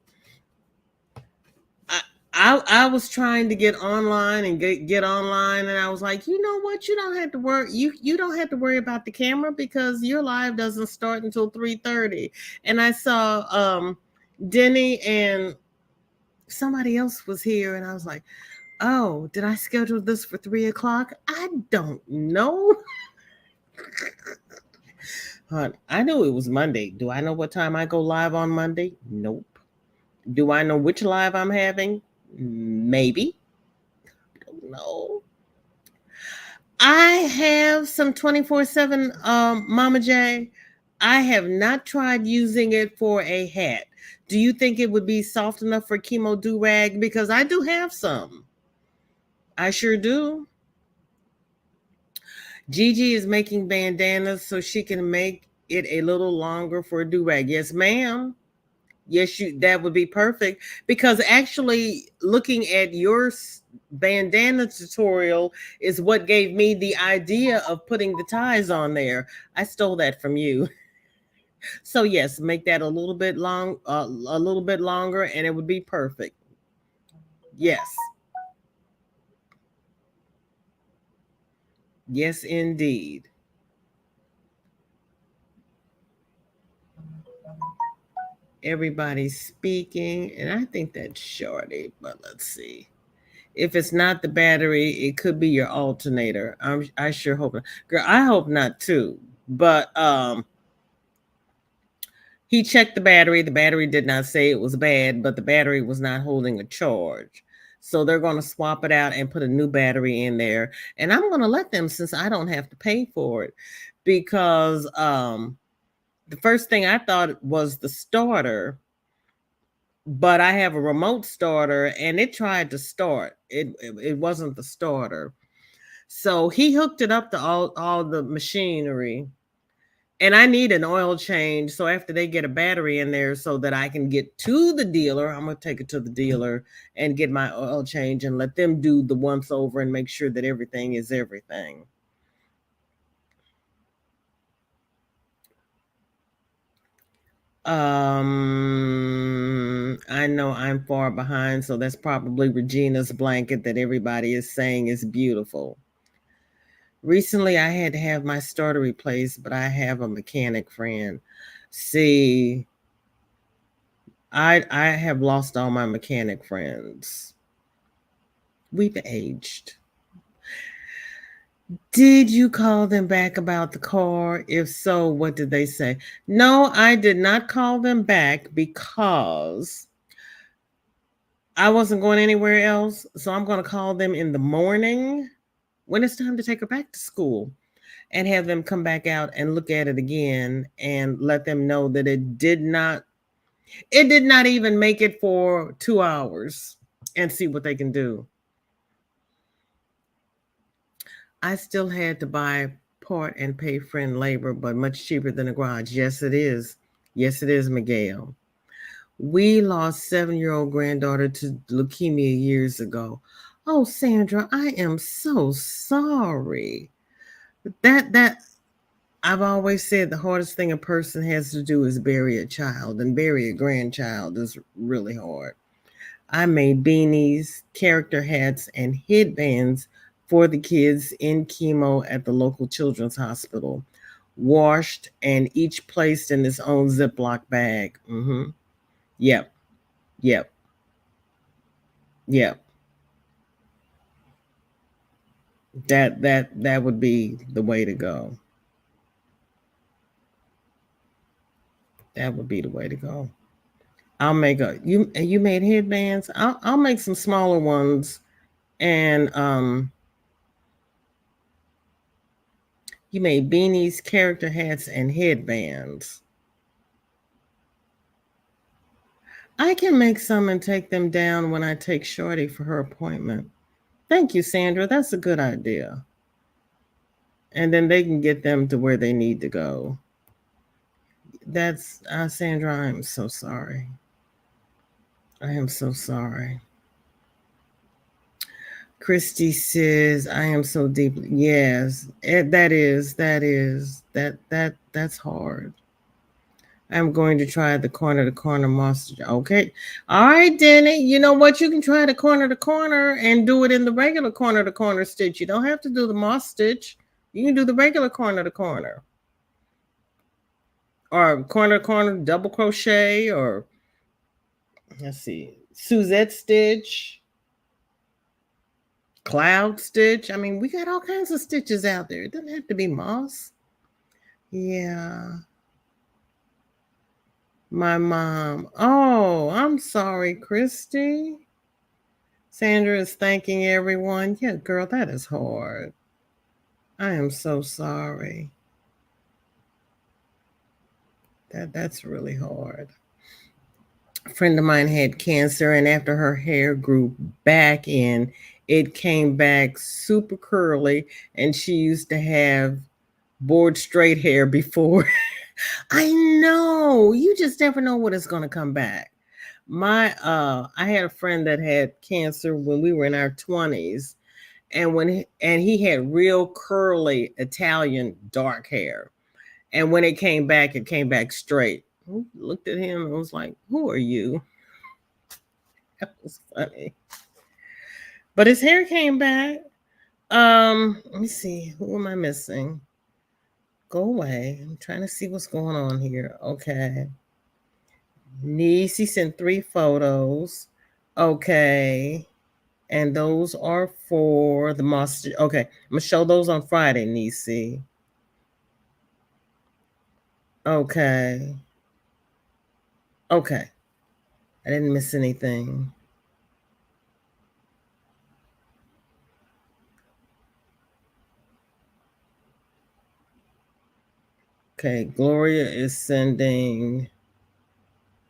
I was trying to get online and get online, and I was like, you know what? You don't have to worry. You don't have to worry about the camera because your live doesn't start until 3:30. And I saw Denny and somebody else was here, and I was like, oh, did I schedule this for 3 o'clock? I don't know. I knew it was Monday. Do I know what time I go live on Monday? Nope. Do I know which live I'm having? Maybe. Don't know. I have some 24/7 Mama J. I have not tried using it for a hat. Do you think it would be soft enough for Chemo Do Rag? Because I do have some. I sure do. Gigi is making bandanas so she can make it a little longer for a do-rag. Yes, ma'am. Yes, that would be perfect because actually looking at your bandana tutorial is what gave me the idea of putting the ties on there. I stole that from you. So yes, make that a little bit a little bit longer, and it would be perfect. Yes. Yes, indeed. Everybody's speaking, and I think that's Shorty, but let's see. If it's not the battery, it could be your alternator. I sure hope not. Girl, I hope not too. But he checked the battery. The battery did not say it was bad, but the battery was not holding a charge. So they're going to swap it out and put a new battery in there. And I'm going to let them since I don't have to pay for it because the first thing I thought was the starter, but I have a remote starter and it tried to start. It wasn't the starter. So he hooked it up to all the machinery. And I need an oil change. So after they get a battery in there so that I can get to the dealer, I'm going to take it to the dealer and get my oil change and let them do the once over and make sure that everything is everything. I know I'm far behind, so that's probably Regina's blanket that everybody is saying is beautiful. Recently, I had to have my starter replaced, but I have a mechanic friend. See, I have lost all my mechanic friends. We've aged. Did you call them back about the car? If so, what did they say? No, I did not call them back because I wasn't going anywhere else. So I'm going to call them in the morning when it's time to take her back to school and have them come back out and look at it again and let them know that it did not even make it for 2 hours and see what they can do. I still had to buy part and pay friend labor, but much cheaper than a garage. Yes, it is. Yes, it is, Miguel. We lost 7-year-old granddaughter to leukemia years ago. Oh, Sandra, I am so sorry. That I've always said the hardest thing a person has to do is bury a child, and bury a grandchild is really hard. I made beanies, character hats, and headbands for the kids in chemo at the local children's hospital, washed and each placed in its own Ziploc bag. Yep, yep, yep. That would be the way to go. That would be the way to go. I'll make a you made headbands. I'll make some smaller ones, and you made beanies, character hats, and headbands. I can make some and take them down when I take Shorty for her appointment. Thank you, Sandra. That's a good idea. And then they can get them to where they need to go. That's Sandra. I'm so sorry. I am so sorry. Christy says, "I am so deeply." Yes, that's hard. I'm going to try the corner to corner moss. Okay. All right, Denny. You know what? You can try the corner to corner and do it in the regular corner to corner stitch. You don't have to do the moss stitch. You can do the regular corner to corner. Or corner to corner double crochet, or let's see, Suzette stitch, cloud stitch. I mean, we got all kinds of stitches out there. It doesn't have to be moss. Yeah. My mom. Oh, I'm sorry, Christy. Sandra is thanking everyone. Yeah, girl, that is hard. I am so sorry. That's really hard. A friend of mine had cancer, and after her hair grew back in, it came back super curly, and she used to have board straight hair before. I know. You just never know what is going to come back. I had a friend that had cancer when we were in our 20s, and he had real curly Italian dark hair. And when it came back straight. I looked at him and was like, "Who are you?" That was funny. But his hair came back. Let me see. Who am I missing? Go away. I'm trying to see what's going on here. Okay. Niecy sent 3 photos. Okay. And those are for the mustard. Okay. I'm going to show those on Friday, Niecy. Okay. Okay. I didn't miss anything. Okay. Gloria is sending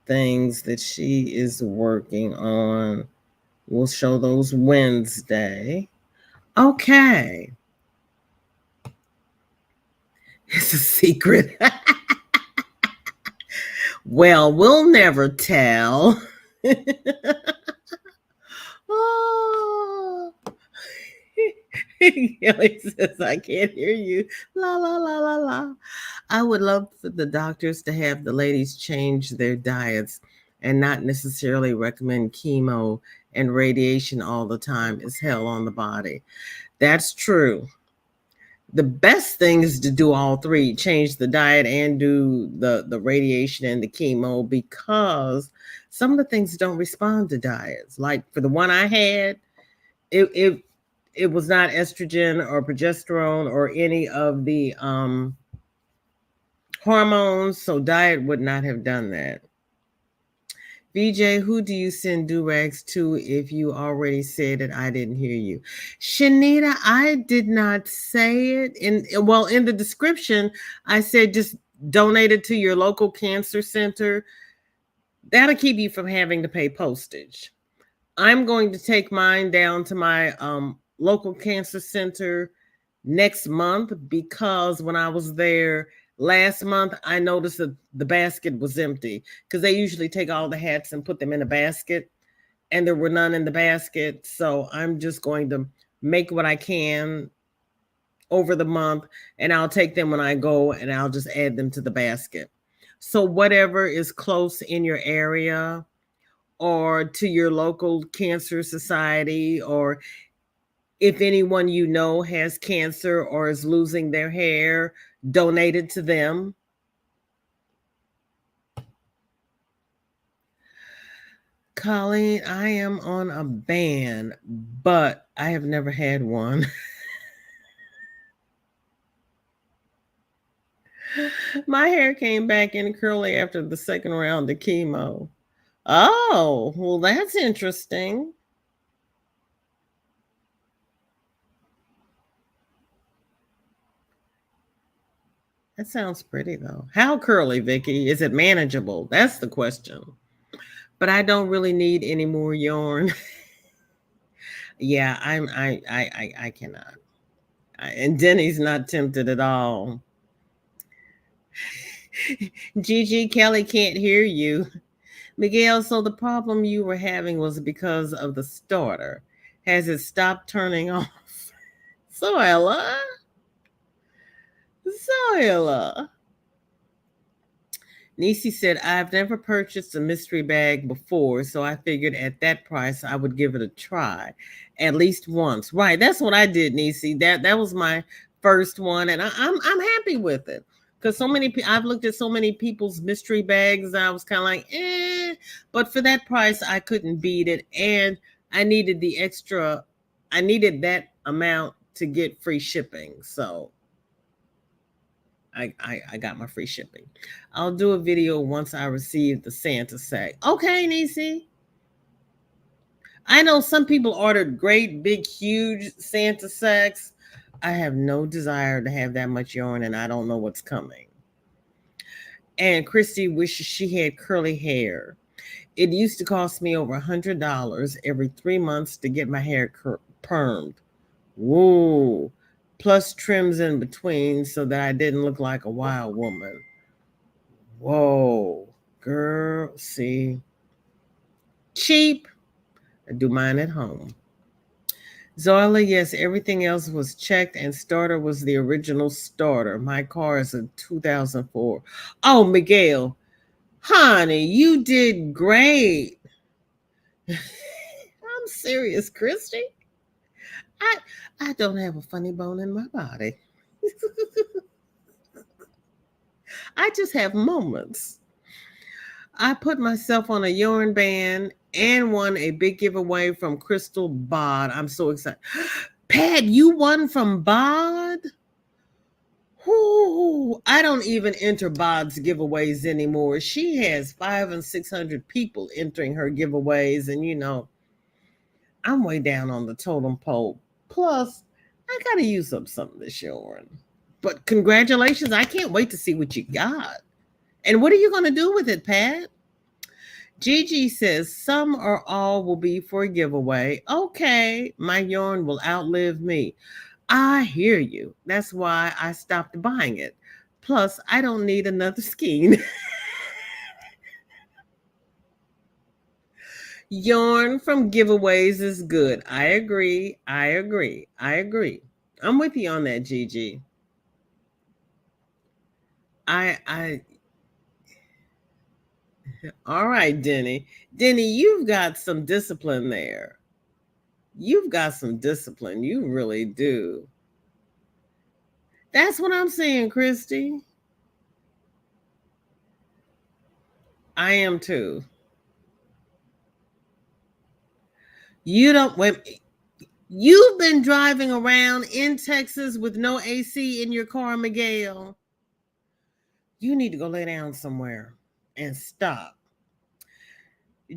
things that she is working on. We'll show those Wednesday. Okay. It's a secret. Well, we'll never tell. Oh. Kelly says, "I can't hear you." La, la, la, la, la. I would love for the doctors to have the ladies change their diets and not necessarily recommend chemo and radiation all the time. It's hell on the body. That's true. The best thing is to do all three, change the diet and do the radiation and the chemo, because some of the things don't respond to diets. Like for the one I had, it was not estrogen or progesterone or any of the hormones, so diet would not have done that. VJ, who do you send do-rags to if you already said it? I didn't hear you. Shanita, I did not say it. In the description, I said just donate it to your local cancer center. That'll keep you from having to pay postage. I'm going to take mine down to my local cancer center next month, because when I was there last month, I noticed that the basket was empty, because they usually take all the hats and put them in a basket, and there were none in the basket. So I'm just going to make what I can over the month, and I'll take them when I go and I'll just add them to the basket. So whatever is close in your area or to your local cancer society, or if anyone you know has cancer or is losing their hair, donate it to them. Colleen, I am on a ban, but I have never had one. My hair came back in curly after the second round of chemo. Oh, well, that's interesting. That sounds pretty though. How curly, Vicky? Is it manageable? That's the question. But I don't really need any more yarn. Yeah, I cannot. And Denny's not tempted at all. Gigi, Kelly can't hear you. Miguel, so the problem you were having was because of the starter. Has it stopped turning off? Zoila? Zoila. Nisi said, I've never purchased a mystery bag before, so I figured at that price I would give it a try at least once. Right, that's what I did, Nisi. That was my first one, and I'm happy with it. Because I've looked at so many people's mystery bags, I was kind of like, but for that price, I couldn't beat it, and I needed I needed that amount to get free shipping, so I got my free shipping. I'll do a video once I receive the Santa sack. Okay, Nisi. I know some people ordered great, big, huge Santa sacks. I have no desire to have that much yarn, and I don't know what's coming. And Christy wishes she had curly hair. It used to cost me over $100 every 3 months to get my hair permed. Whoa. Plus trims in between so that I didn't look like a wild woman. Whoa, girl, see. Cheap. I do mine at home. Zoila, yes, everything else was checked, and starter was the original starter. My car is a 2004. Oh, Miguel, honey, you did great. I'm serious, Christy. I I don't have a funny bone in my body. I just have moments. I put myself on a yarn band and won a big giveaway from Crystal Bod. I'm so excited. Pat, you won from Bod? Whoo, I don't even enter Bod's giveaways anymore. She has 500 and 600 people entering her giveaways, and I'm way down on the totem pole. Plus, I gotta use up some of this yarn. But congratulations, I can't wait to see what you got. And what are you gonna do with it, Pat? Gigi says some or all will be for a giveaway. Okay, my yarn will outlive me. I hear you. That's why I stopped buying it. Plus, I don't need another skein. Yarn from giveaways is good. I agree. I agree. I agree. I'm with you on that, Gigi. I all right, Denny. Denny, you've got some discipline there. You've got some discipline. You really do. That's what I'm saying, Christy. I am too. You don't wait. You've been driving around in Texas with no AC in your car, Miguel. You need to go lay down somewhere and stop.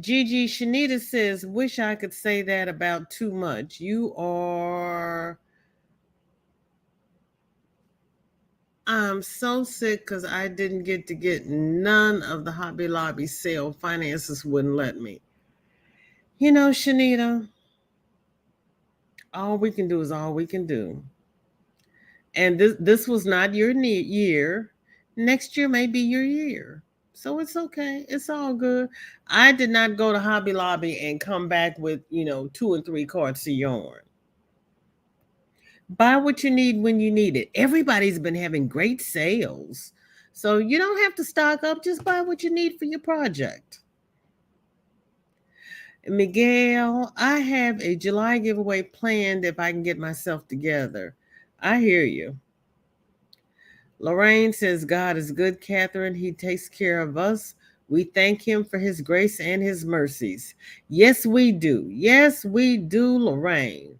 Gigi Shanita says, wish I could say that about too much. You are. I'm so sick because I didn't get none of the Hobby Lobby sale. Finances wouldn't let me. Shanita, all we can do is all we can do. And this was not your year. Next year may be your year. So it's okay. It's all good. I did not go to Hobby Lobby and come back with, 2 and 3 carts of yarn. Buy what you need when you need it. Everybody's been having great sales. So you don't have to stock up, just buy what you need for your project. Miguel, I have a July giveaway planned if I can get myself together. I hear you. Lorraine says, God is good, Catherine. He takes care of us. We thank him for his grace and his mercies. Yes, we do. Yes, we do, Lorraine.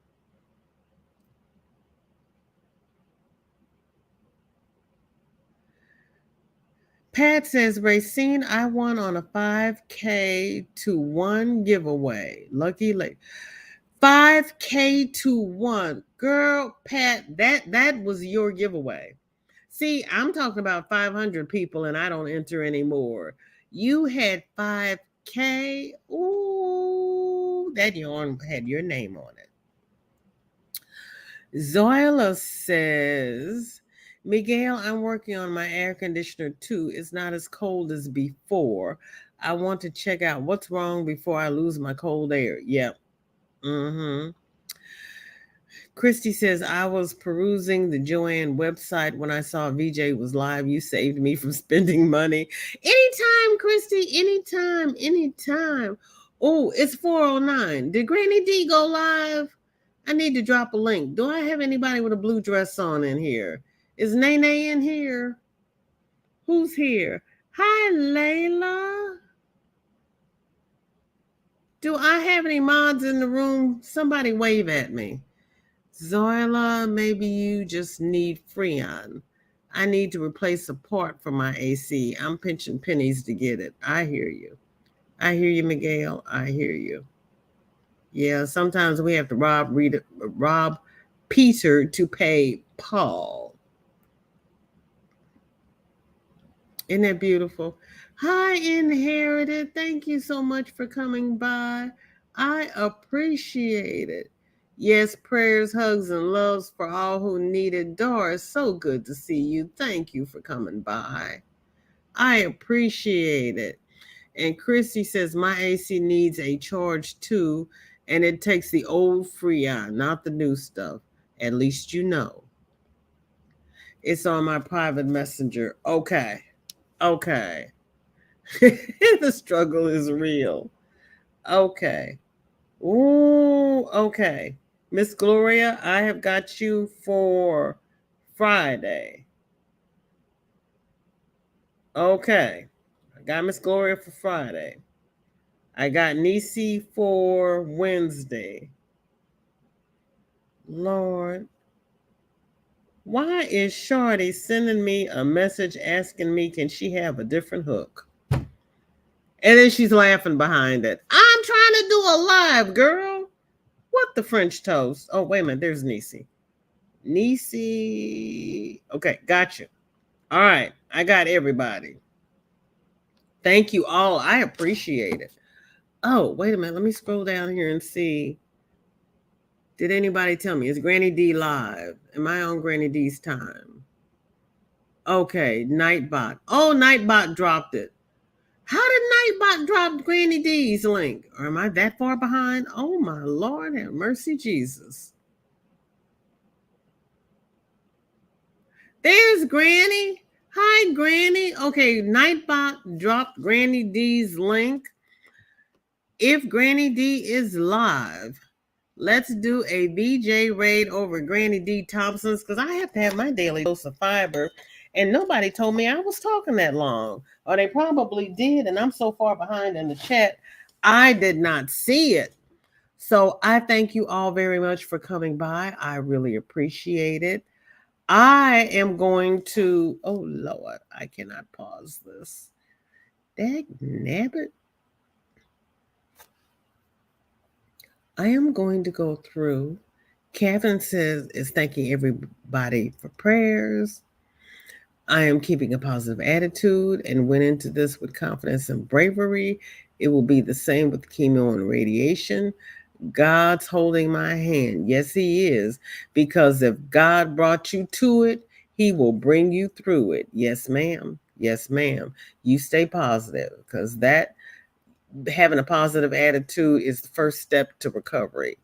Pat says, Racine, I won on a 5K to 1 giveaway. Lucky lady. 5K to 1. Girl, Pat, that was your giveaway. See, I'm talking about 500 people and I don't enter anymore. You had 5K. Ooh, that yarn had your name on it. Zoila says, Miguel, I'm working on my air conditioner too. It's not as cold as before. I want to check out what's wrong before I lose my cold air. Yep. Mm-hmm. Christy says, I was perusing the Joanne website when I saw VJ was live. You saved me from spending money. Anytime, Christy, anytime, anytime. Oh, it's 4:09. Did Granny D go live? I need to drop a link. Do I have anybody with a blue dress on in here? Is Nene in here? Who's here? Hi, Layla. Do I have any mods in the room? Somebody wave at me. Zoila, maybe you just need Freon. I need to replace a part for my AC. I'm pinching pennies to get it. I hear you. I hear you, Miguel. I hear you. Yeah, sometimes we have to rob Peter to pay Paul. Isn't that beautiful? Hi, Inherited. Thank you so much for coming by. I appreciate it. Yes, prayers, hugs, and loves for all who need it. Doris, so good to see you. Thank you for coming by. I appreciate it. And Christy says, my AC needs a charge too, and it takes the old Freon, not the new stuff. At least you know. It's on my private messenger. Okay. Okay. The struggle is real. Okay. Ooh, okay. Miss Gloria, I have got you for Friday. Okay. I got Miss Gloria for Friday. I got Nisi for Wednesday. Lord. Why is Shorty sending me a message asking me, can she have a different hook? And then she's laughing behind it. I'm trying to do a live, girl. What the French toast? Oh, wait a minute. There's Nisi. Nisi. Okay, got you. All right. I got everybody. Thank you all. I appreciate it. Oh, wait a minute. Let me scroll down here and see. Did anybody tell me? Is Granny D live? Am I on Granny D's time? Okay, Nightbot. Oh, Nightbot dropped it. How did Nightbot drop Granny D's link? Or am I that far behind? Oh, my Lord, have mercy, Jesus. There's Granny. Hi, Granny. Okay, Nightbot dropped Granny D's link. If Granny D is live, let's do a VJ raid over Granny D Thompson's because I have to have my daily dose of fiber. And nobody told me I was talking that long. Or they probably did, and I'm so far behind in the chat, I did not see it. So I thank you all very much for coming by. I really appreciate it. I am going to, oh Lord, I cannot pause this. Dag nabbit. I am going to go through. Catherine says is thanking everybody for prayers. I am keeping a positive attitude and went into this with confidence and bravery. It will be the same with chemo and radiation. God's holding my hand. Yes, He is. Because if God brought you to it, He will bring you through it. Yes, ma'am. Yes, ma'am. You stay positive because that having a positive attitude is the first step to recovery.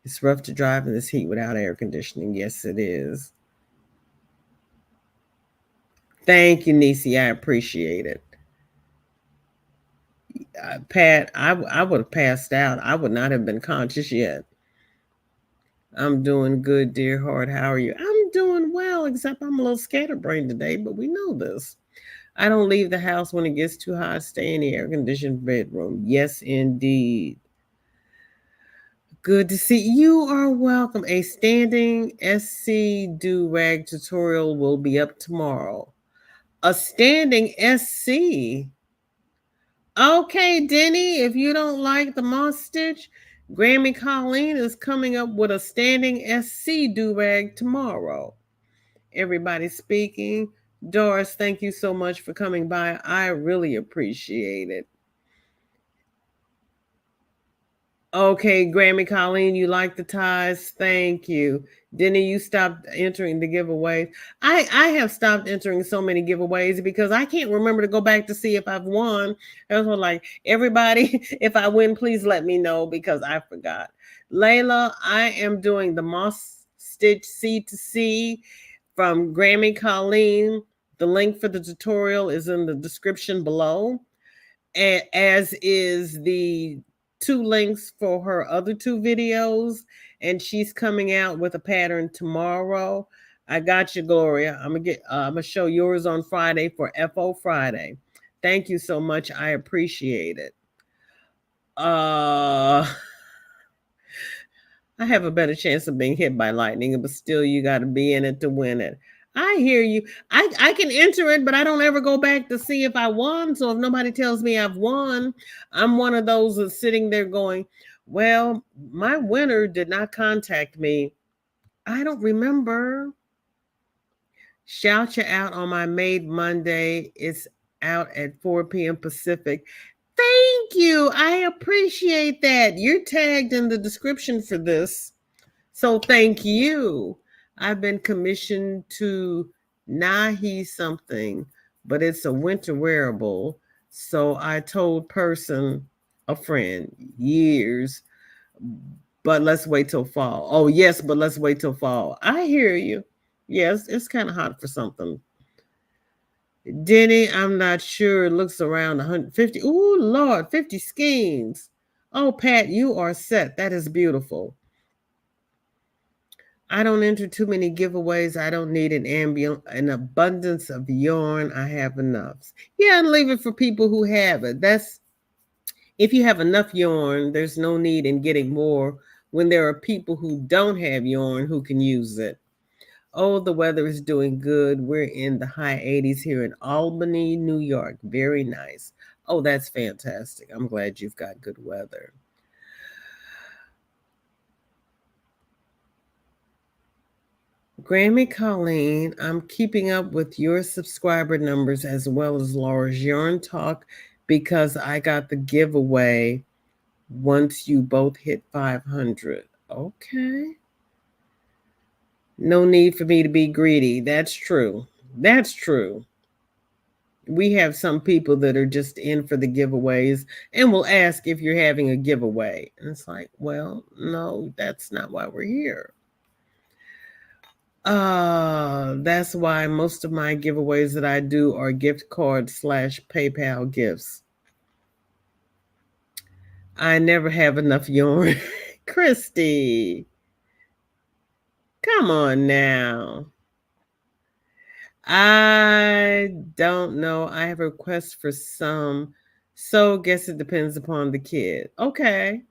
It's rough to drive in this heat without air conditioning. Yes, it is. Thank you, Nisi. I appreciate it. Pat, I would have passed out. I would not have been conscious yet. I'm doing good, dear heart. How are you? I'm doing well, except I'm a little scatterbrained today, but we know this. I don't leave the house when it gets too hot. Stay in the air conditioned bedroom. Yes, indeed. Good to see you. You are welcome. A standing SC do rag tutorial will be up tomorrow. A standing SC. Okay, Denny, if you don't like the moss stitch, Grammy Colleen is coming up with a standing SC do rag tomorrow. Everybody speaking. Doris, thank you so much for coming by. I really appreciate it. Okay, Grammy Colleen, you like the ties? Thank you. Denny, you stopped entering the giveaways. I have stopped entering so many giveaways because I can't remember to go back to see if I've won. I was like, everybody, if I win, please let me know because I forgot. Layla, I am doing the moss stitch C to C from Grammy Colleen. The link for the tutorial is in the description below, as is the 2 links for her other 2 videos, and she's coming out with a pattern tomorrow. I got you, Gloria. I'm gonna show yours on Friday for FO Friday. Thank you so much. I appreciate it. Uh I have a better chance of being hit by lightning, but still you got to be in it to win it. I hear you. I can enter it, but I don't ever go back to see if I won. So if nobody tells me I've won, I'm one of those that's sitting there going, well, my winner did not contact me. I don't remember. Shout you out on my Made Monday. It's out at 4 p.m. Pacific. Thank you. I appreciate that. You're tagged in the description for this. So thank you. I've been commissioned to Nahi something, but it's a winter wearable. So I told a friend, years, but let's wait till fall. Oh, yes, but let's wait till fall. I hear you. Yes, it's kind of hot for something. Denny, I'm not sure. It looks around 150. Oh, Lord, 50 skeins. Oh, Pat, you are set. That is beautiful. I don't enter too many giveaways. I don't need an abundance of yarn. I have enough. Yeah, and leave it for people who have it. That's if you have enough yarn, there's no need in getting more when there are people who don't have yarn who can use it. Oh, the weather is doing good. We're in the high 80s here in Albany, New York. Very nice. Oh, that's fantastic. I'm glad you've got good weather. Grammy Colleen, I'm keeping up with your subscriber numbers as well as Laura's Yarn Talk because I got the giveaway once you both hit 500. Okay. No need for me to be greedy. That's true. That's true. We have some people that are just in for the giveaways and will ask if you're having a giveaway. And it's like, well, no, that's not why we're here. That's why most of my giveaways that I do are gift card / PayPal gifts. I never have enough yarn. Christy, come on now. I don't know. I have a request for some, so guess it depends upon the kid. Okay.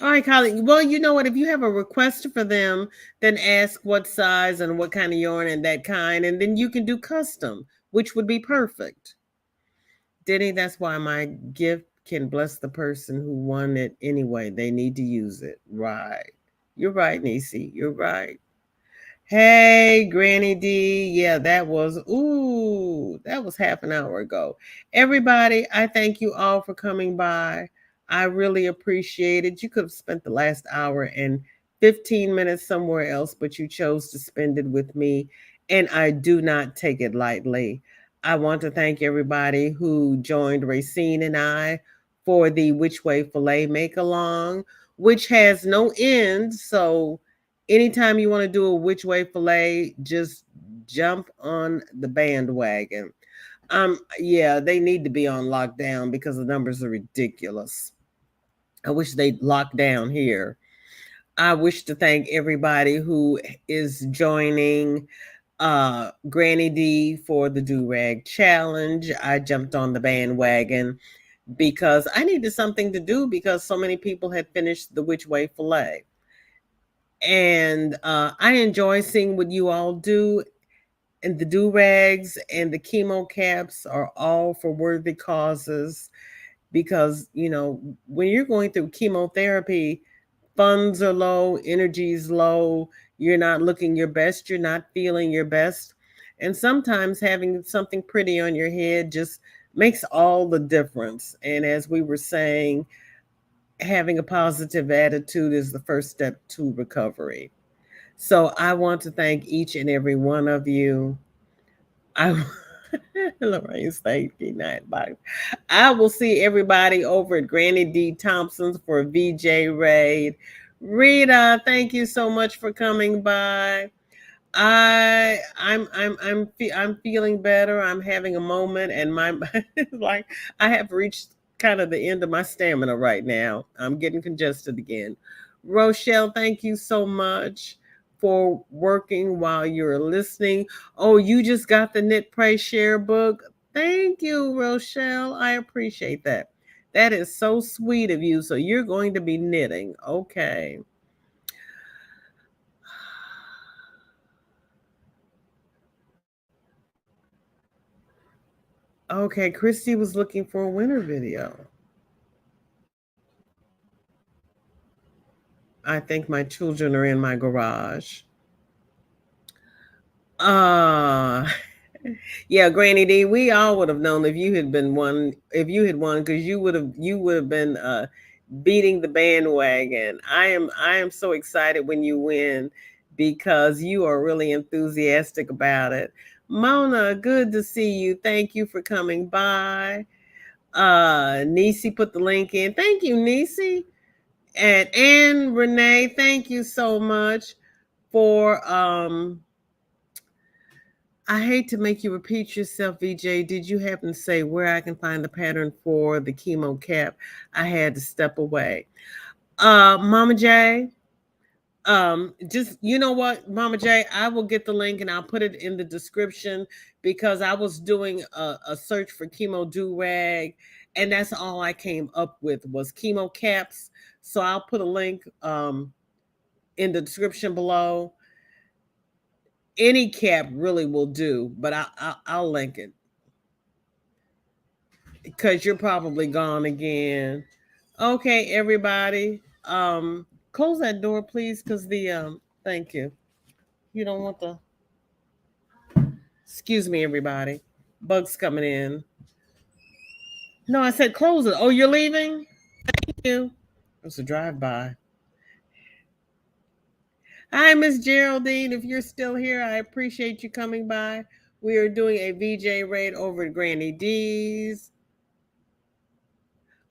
All right, Colleen. Well, you know what? If you have a request for them, then ask what size and what kind of yarn and that kind, and then you can do custom, which would be perfect. Denny, that's why my gift can bless the person who won it anyway. They need to use it. Right. You're right, Nisi. You're right. Hey, Granny D. Yeah, that was half an hour ago. Everybody, I thank you all for coming by. I really appreciate it. You could have spent the last hour and 15 minutes somewhere else, but you chose to spend it with me, and I do not take it lightly. I want to thank everybody who joined Racine and I for the Which Way Filet Make Along. which has no end. So anytime you want to do a which way fillet, just jump on the bandwagon. Yeah, they need to be on lockdown because the numbers are ridiculous. I wish they'd lock down here. I wish to thank everybody who is joining Granny D for the Do Rag Challenge. I jumped on the bandwagon because I needed something to do because so many people had finished the Which Way Filet. And I enjoy seeing what you all do. And the do rags and the chemo caps are all for worthy causes because, you know, when you're going through chemotherapy, funds are low, energy's low, you're not looking your best, you're not feeling your best. And sometimes having something pretty on your head just makes all the difference. And as we were saying, having a positive attitude is the first step to recovery. So I want to thank each and every one of you. I Lorraine's thank you night. Bye. I will see everybody over at Granny D Thompson's for VJ Raid. Rita, thank you so much for coming by. I'm feeling better. I'm having a moment, and my like I have reached kind of the end of my stamina right now. I'm getting congested again. Rochelle, thank you so much for working while you're listening. Oh, you just got the Knit Pray Share book. Thank you, Rochelle. I appreciate that. That is so sweet of you. So you're going to be knitting. Okay. Okay, Christy was looking for a winter video. I think my children are in my garage. Uh yeah, Granny D, we all would have known if you had been one, if you had won, because you would have been beating the bandwagon. I am so excited when you win because you are really enthusiastic about it. Mona, good to see you. Thank you for coming by. Nisi put the link in. Thank you, Nisi. And Renee, thank you so much for I hate to make you repeat yourself, VJ. Did you happen to say where I can find the pattern for the chemo cap? I had to step away. Mama J, just you know what, Mama J, I will get the link and I'll put it in the description because I was doing a search for Chemo Do Rag, and that's all I came up with was chemo caps. So I'll put a link in the description below. Any cap really will do, but I'll link it because you're probably gone again. Okay, everybody, close that door, please, because the thank you. You don't want the. Excuse me, everybody. Bugs coming in. No, I said close it. Oh, you're leaving? Thank you. It's a drive by. Hi, Miss Geraldine. If you're still here, I appreciate you coming by. We are doing a VJ raid over at Granny D's.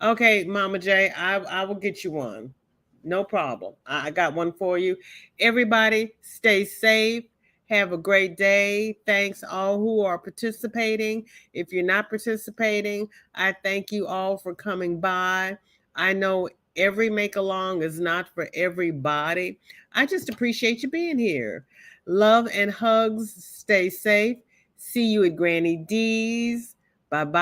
Okay, Mama J, I will get you one. No problem. I got one for you. Everybody, stay safe. Have a great day. Thanks all who are participating. If you're not participating, I thank you all for coming by. I know every make along is not for everybody. I just appreciate you being here. Love and hugs. Stay safe. See you at Granny D's. Bye bye.